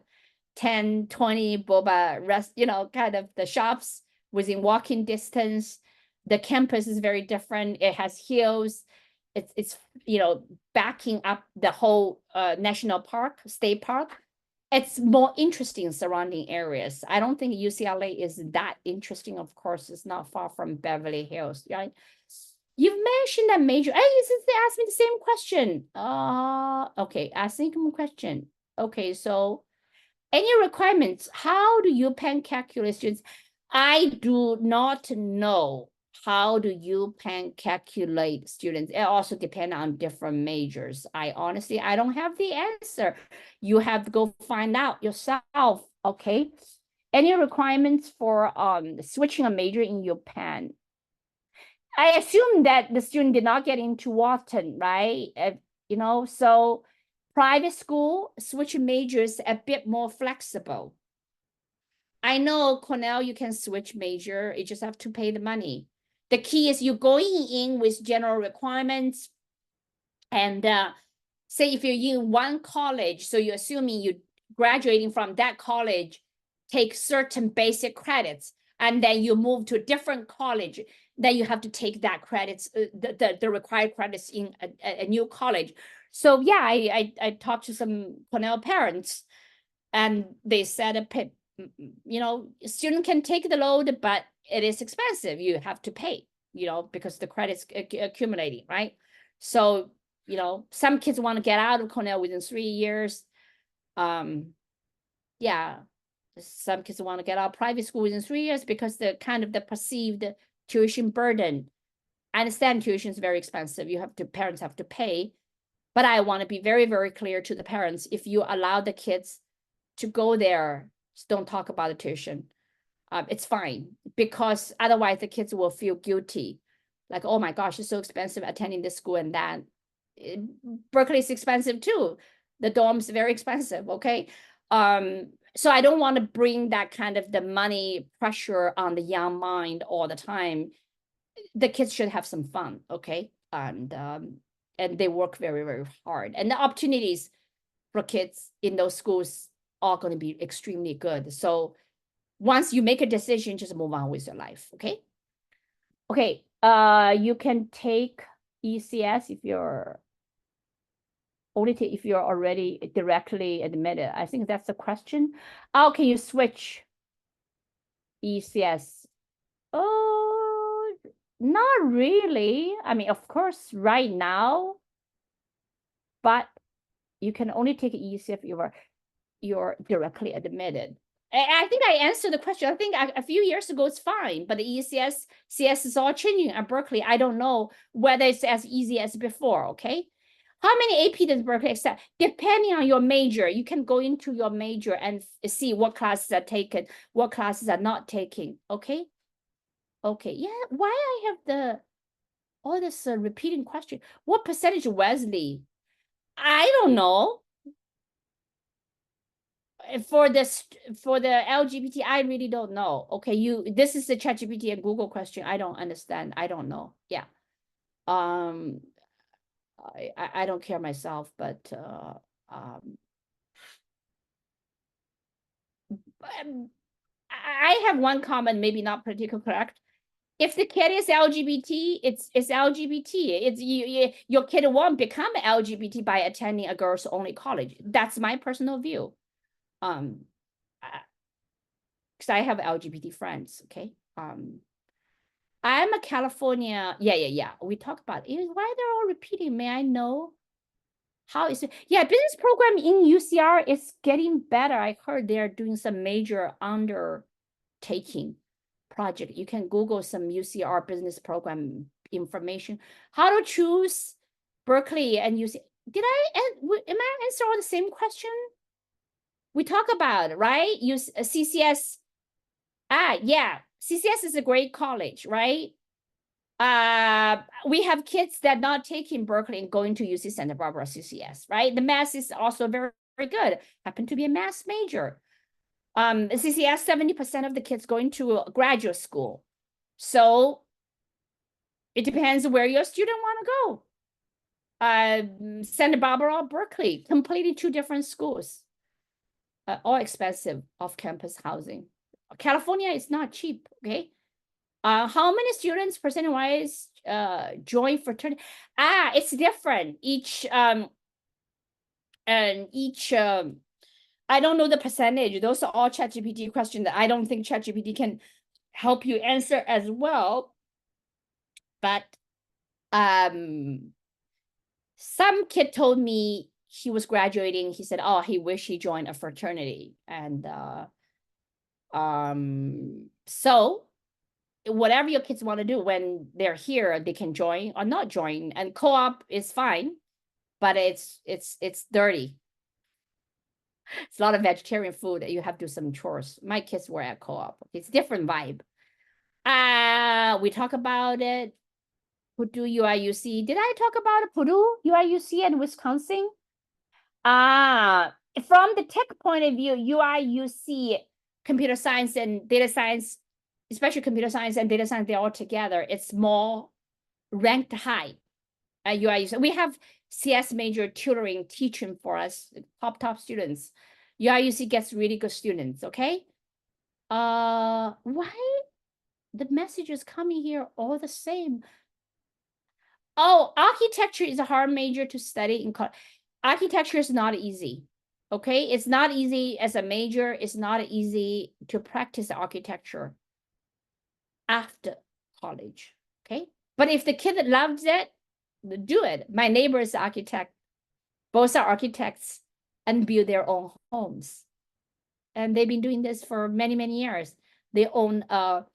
10, 20 boba you know, kind of the shops within walking distance. The campus is very different. It has hills. It's you know, backing up the whole national park, state park. It's more interesting surrounding areas. I don't think UCLA is that interesting. Of course, it's not far from Beverly Hills, right? You've mentioned that major. Hey, since they asked me the same question. Okay, asking a question. Okay, so any requirements? How do you pen calculus students? I do not know how do UPenn calculate students. It also depends on different majors. I don't have the answer. You have to go find out yourself, okay? Any requirements for switching a major in UPenn? I assume that the student did not get into Wharton, right? You know, so private school switch majors a bit more flexible. I know Cornell, you can switch major. You just have to pay the money. The key is you going in with general requirements. And say if you're in one college, so you're assuming you graduating from that college, take certain basic credits, and then you move to a different college, then you have to take that credits, the required credits in a new college. So yeah, I talked to some Cornell parents, and they said, you know, student can take the load, but it is expensive. You have to pay, you know, because the credits accumulating, right? So, you know, some kids want to get out of Cornell within 3 years. Yeah, some kids want to get out of private school within 3 years because the kind of the perceived tuition burden. I understand tuition is very expensive. Parents have to pay, but I want to be very, very clear to the parents. If you allow the kids to go there, just don't talk about the tuition. It's fine, because otherwise the kids will feel guilty. Like, oh my gosh, it's so expensive attending this school and that. Berkeley is expensive too. The dorm's very expensive, okay? So I don't want to bring that kind of the money pressure on the young mind all the time. The kids should have some fun, okay? And they work very, very hard. And the opportunities for kids in those schools are going to be extremely good. So once you make a decision, just move on with your life, okay? Okay, you can take ECS if you're already directly admitted. I think that's the question. How can you switch ECS? Oh, not really. I mean, of course, right now, but you can only take ECS if you're directly admitted. I think I answered the question. I think a few years ago it's fine, but the ECS, CS is all changing at Berkeley. I don't know whether it's as easy as before, okay? How many AP does Berkeley accept? Depending on your major, you can go into your major and see what classes are taken, what classes are not taking, okay? Okay, yeah, why I have all this repeating question? What percentage Wesley? I don't know. For the LGBT, I really don't know. Okay, this is the ChatGPT and Google question. I don't understand. I don't know. Yeah. I don't care myself, but I have one comment, maybe not particularly correct. If the kid is LGBT, it's LGBT. Your kid won't become LGBT by attending a girls only college. That's my personal view. Because I have LGBT friends, okay? I'm a California, yeah. We talked about it. Why they're all repeating? May I know how is it? Yeah, business program in UCR is getting better. I heard they're doing some major undertaking project. You can Google some UCR business program information. How to choose Berkeley and UC. Am I answering all the same question? We talk about it, right? Use CCS. Yeah, CCS is a great college, right? We have kids that not taking Berkeley and going to UC Santa Barbara CCS, right? The math is also very, very good. Happen to be a math major. CCS, 70% of the kids going to graduate school. So it depends where your student want to go. Santa Barbara or Berkeley, completely two different schools. All expensive off-campus housing. California is not cheap, okay? How many students percentage-wise join fraternity? It's different. I don't know the percentage. Those are all ChatGPT questions that I don't think ChatGPT can help you answer as well. But some kid told me he was graduating. He said, oh, he wished he joined a fraternity. And So whatever your kids want to do when they're here, they can join or not join. And co-op is fine, but it's dirty. It's a lot of vegetarian food. You have to do some chores. My kids were at co-op. It's different vibe. We talk about it. Purdue UIUC. Did I talk about it? Purdue UIUC and Wisconsin? From the tech point of view, UIUC, computer science and data science, especially computer science and data science, they're all together. It's more ranked high at UIUC. We have CS major tutoring teaching for us, top students. UIUC gets really good students, okay? Why the messages coming here all the same? Oh, architecture is a hard major to study in college. Architecture is not easy, okay? It's not easy as a major. It's not easy to practice architecture after college, okay? But if the kid loves it, do it. My neighbor is an architect. Both are architects and build their own homes. And they've been doing this for many, many years. They own a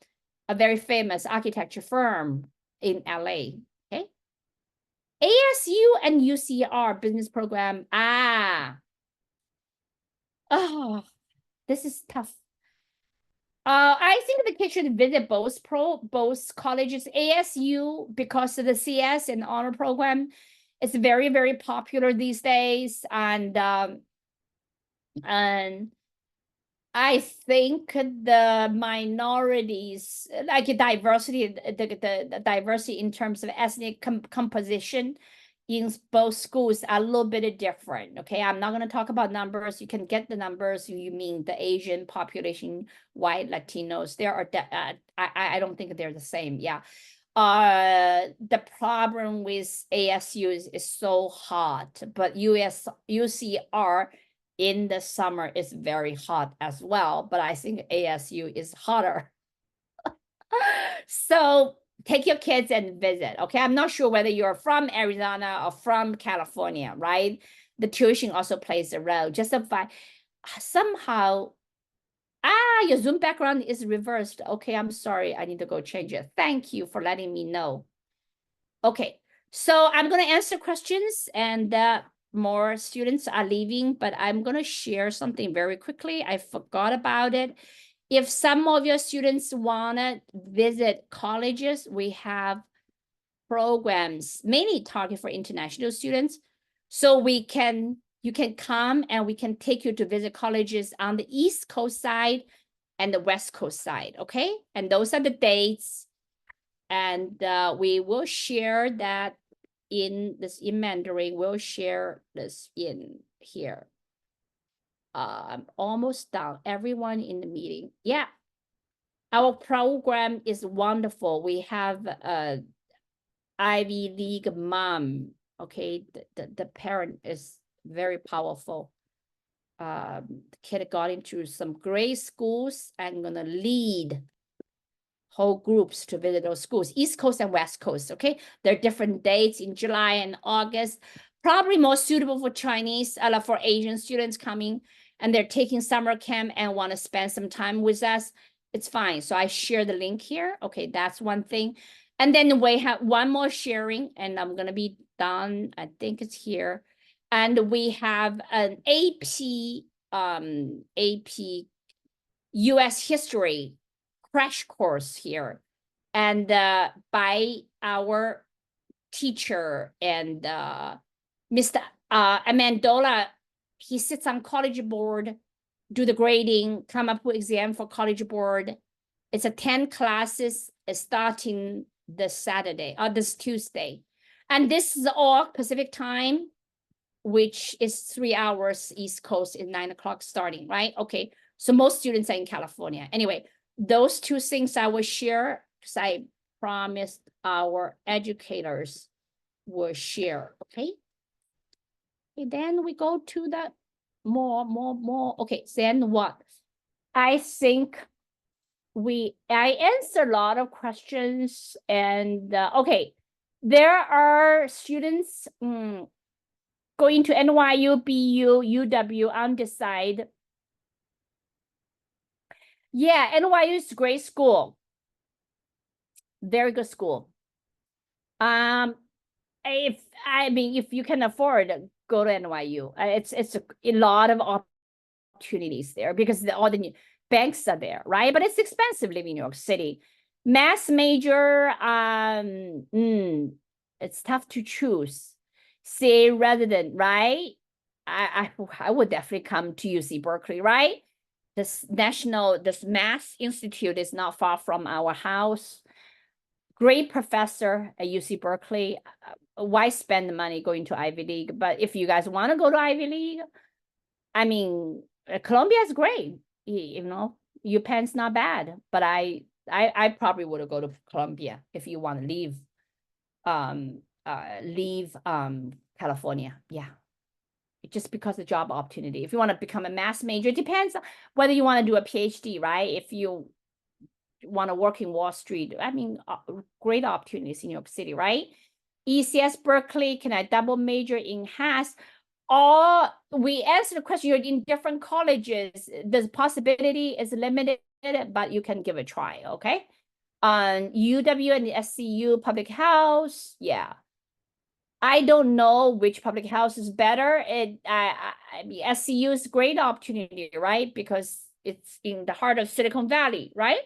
very famous architecture firm in LA, okay? ASU and UCR business program. Oh, this is tough. I think the kids should visit both colleges. ASU, because of the CS and honor program, it's very, very popular these days. And I think the minorities, like diversity, the diversity in terms of ethnic composition in both schools are a little bit different. Okay, I'm not going to talk about numbers. You can get the numbers. You mean the Asian population, white, Latinos. There are I don't think they're the same. Yeah. The problem with ASU is so hot, but UCR in the summer is very hot as well, but I think ASU is hotter. So take your kids and visit, okay? I'm not sure whether you're from Arizona or from California, right? The tuition also plays a role. Just somehow, your Zoom background is reversed. Okay, I'm sorry, I need to go change it. Thank you for letting me know. Okay, so I'm gonna answer questions and more students are leaving, but I'm going to share something very quickly. I forgot about it. If some of your students want to visit colleges, we have programs mainly targeted for international students. So you can come and we can take you to visit colleges on the East Coast side and the West Coast side, okay? And those are the dates. And we will share that in Mandarin. We'll share this in here. I'm almost done. Everyone in the meeting. Yeah. Our program is wonderful. We have a Ivy League mom. Okay. The parent is very powerful. The kid got into some great schools and gonna lead whole groups to visit those schools, East Coast and West Coast, okay? There are different dates in July and August, probably more suitable for Chinese, for Asian students coming, and they're taking summer camp and want to spend some time with us. It's fine. So I share the link here. Okay, that's one thing. And then we have one more sharing, and I'm going to be done. I think it's here. And we have an AP US history crash course here, and by our teacher and Mr. Amendola. He sits on college board, do the grading, come up with exam for college board. It's a 10 classes starting this Saturday or this Tuesday, and this is all Pacific time, which is 3 hours East Coast is 9 o'clock starting, right? Okay, so most students are in California. Anyway, those two things I will share because I promised our educators will share, okay? Okay, then we go to the more. Okay, then what? I think I answered a lot of questions and okay, there are students going to NYU, BU, UW, undecided. Yeah, NYU is a great school. Very good school. If you can afford, go to NYU. It's a lot of opportunities there because all the banks are there, right? But it's expensive living in New York City. Math major, it's tough to choose. CA resident, right? I would definitely come to UC Berkeley, right? This Math Institute is not far from our house. Great professor at UC Berkeley. Why spend the money going to Ivy League? But if you guys want to go to Ivy League, I mean, Columbia is great. You know, UPenn's not bad, but I probably would go to Columbia if you want to leave California. Yeah. Just because of the job opportunity. If you want to become a math major, it depends whether you want to do a PhD, right? If you want to work in Wall Street, I mean, great opportunities in New York City, right? ECS Berkeley, can I double major in HAS? We answered the question, you're in different colleges. The possibility is limited, but you can give a try, okay? UW and the SCU public house, yeah. I don't know which public house is better. I mean, SCU is a great opportunity, right? Because it's in the heart of Silicon Valley, right?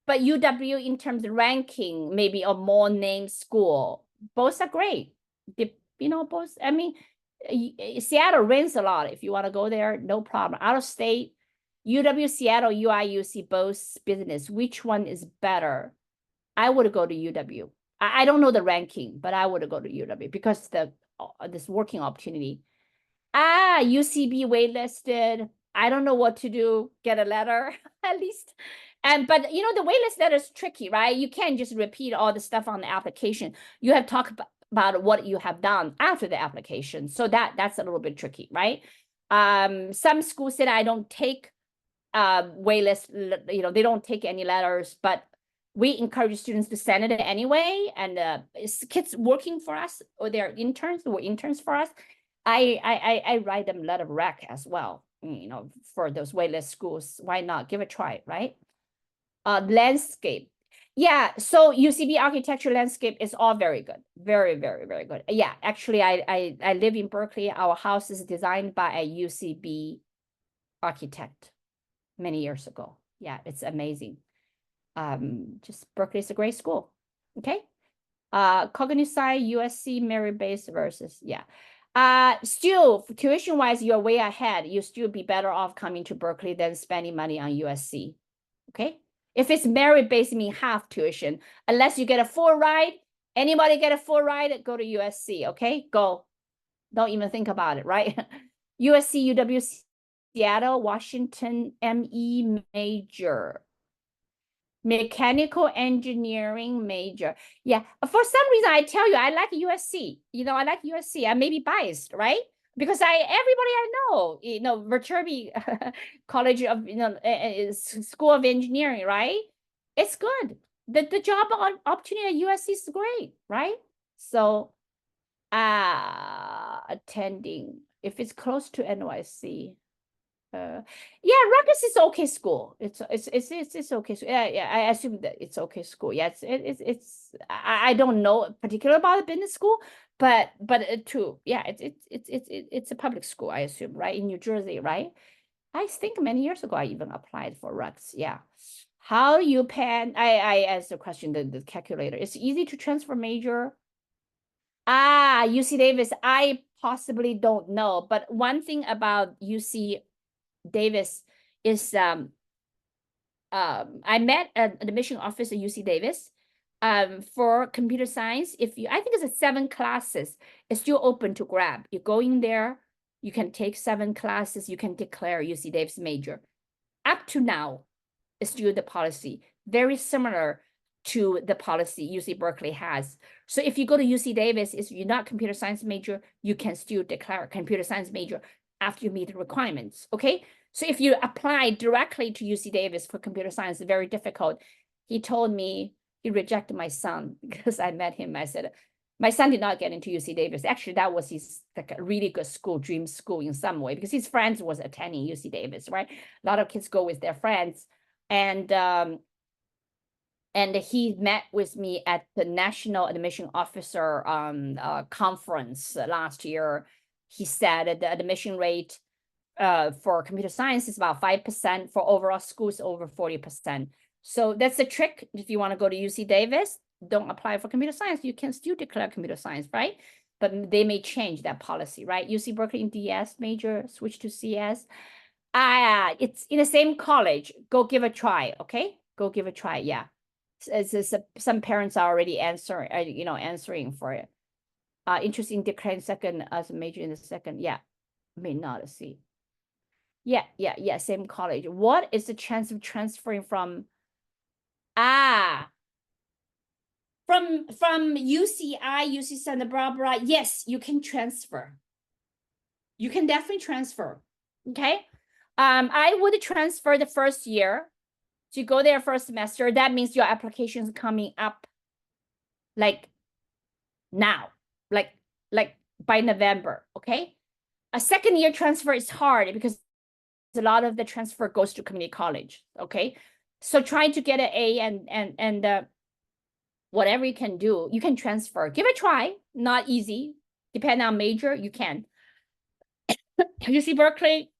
But UW, in terms of ranking, maybe a more named school, both are great. You know, both. I mean, Seattle rains a lot. If you want to go there, no problem. Out of state, UW, Seattle, UIUC, both business. Which one is better? I would go to UW. I don't know the ranking, but I would go to UW because this working opportunity. UCB waitlisted. I don't know what to do. Get a letter at least. But you know, the waitlist letter is tricky, right? You can't just repeat all the stuff on the application. You have to talk about what you have done after the application. So that's a little bit tricky, right? Some schools said I don't take waitlist, you know, they don't take any letters, but we encourage students to send it anyway. And kids working for us, or they're interns for us, I write them letter of rec as well, you know, for those waitlist schools. Why not give it a try, right? Landscape. Yeah, so UCB architecture landscape is all very good. Very, very, very good. Yeah, actually, I live in Berkeley. Our house is designed by a UCB architect many years ago. Yeah, it's amazing. Just Berkeley is a great school. Okay. Cognitive side, USC, merit-based versus, yeah. Still, tuition-wise, you're way ahead. You still be better off coming to Berkeley than spending money on USC. Okay. If it's merit-based, mean half tuition. Unless you get a full ride. Anybody get a full ride, go to USC. Okay, go. Don't even think about it, right? USC, UW, Seattle, Washington, ME major. Mechanical engineering major. Yeah, for some reason, I tell you, I like USC. You know, I like USC. I may be biased, right? Because everybody I know, you know, Viterbi College of, you know, School of Engineering, right? It's good. The job opportunity at USC is great, right? So, attending, if it's close to NYC, yeah, Rutgers is okay school. It's okay. Yeah, I assume that it's okay school. Yeah, I don't know particular about the business school, but too, yeah, it's a public school, I assume, right? In New Jersey, right? I think many years ago I even applied for Rutgers. Yeah. How you pan? I asked the question, the calculator. It's easy to transfer major. UC Davis, I possibly don't know, but one thing about UC Davis is I met an admission officer at UC Davis for computer science. I think it's 7 classes, it's still open to grab. You go in there, you can take 7 classes, you can declare UC Davis major. Up to now, it's still the policy, very similar to the policy UC Berkeley has. So if you go to UC Davis, if you're not computer science major, you can still declare computer science major after you meet the requirements, okay? So if you apply directly to UC Davis for computer science, it's very difficult. He told me he rejected my son because I met him. I said, my son did not get into UC Davis. Actually, that was his like a really good school, dream school in some way, because his friends was attending UC Davis, right? A lot of kids go with their friends. and he met with me at the National Admission Officer conference last year. He said that the admission rate for computer science is about 5%, for overall schools over 40%. So that's the trick. If you want to go to UC Davis, don't apply for computer science. You can still declare computer science, right? But they may change that policy, right? UC Berkeley in DS major, switch to CS. It's in the same college. Go give a try, okay? Go give a try, yeah. Some parents are already answering for it. Interest in declaring second as a major in the second, yeah. May not see. Yeah, same college. What is the chance of transferring from UCI, UC Santa Barbara? Yes, you can transfer. You can definitely transfer. Okay. I would transfer the first year. So you go there first semester. That means your application is coming up like now, like by November. Okay. A second year transfer is hard because a lot of the transfer goes to community college. Okay. So trying to get an A and whatever you can do, you can transfer. Give it a try. Not easy. Depending on major, you can. UC Berkeley,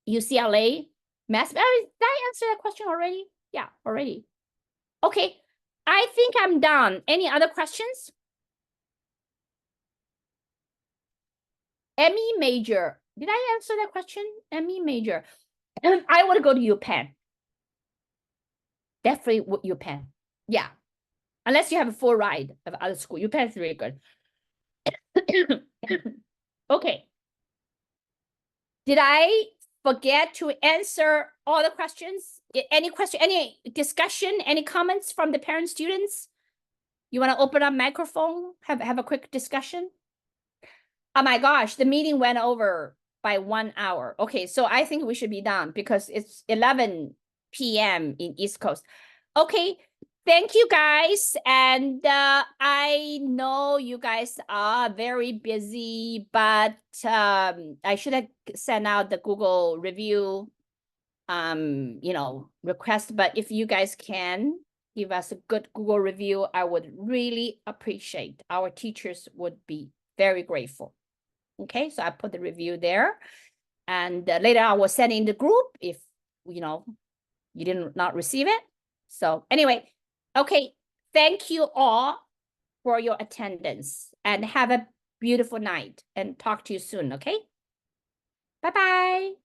UCLA, Mass. Did I answer that question already? Yeah, already. Okay. I think I'm done. Any other questions? ME major. Did I answer that question? ME major. I want to go to UPenn. Definitely UPenn. Yeah. Unless you have a full ride of other school. UPenn is really good. Okay. Did I forget to answer all the questions? Any question, any discussion, any comments from the parent students? You want to open up microphone, have a quick discussion? Oh my gosh, the meeting went over by 1 hour. Okay, so I think we should be done because it's 11 p.m. in East Coast. Okay, thank you guys. And I know you guys are very busy, but I should have sent out the Google review request. But if you guys can give us a good Google review, I would really appreciate. Our teachers would be very grateful. Okay, so I put the review there, and later I will send in the group if you did not receive it. So anyway, okay, thank you all for your attendance and have a beautiful night and talk to you soon. Okay, bye-bye.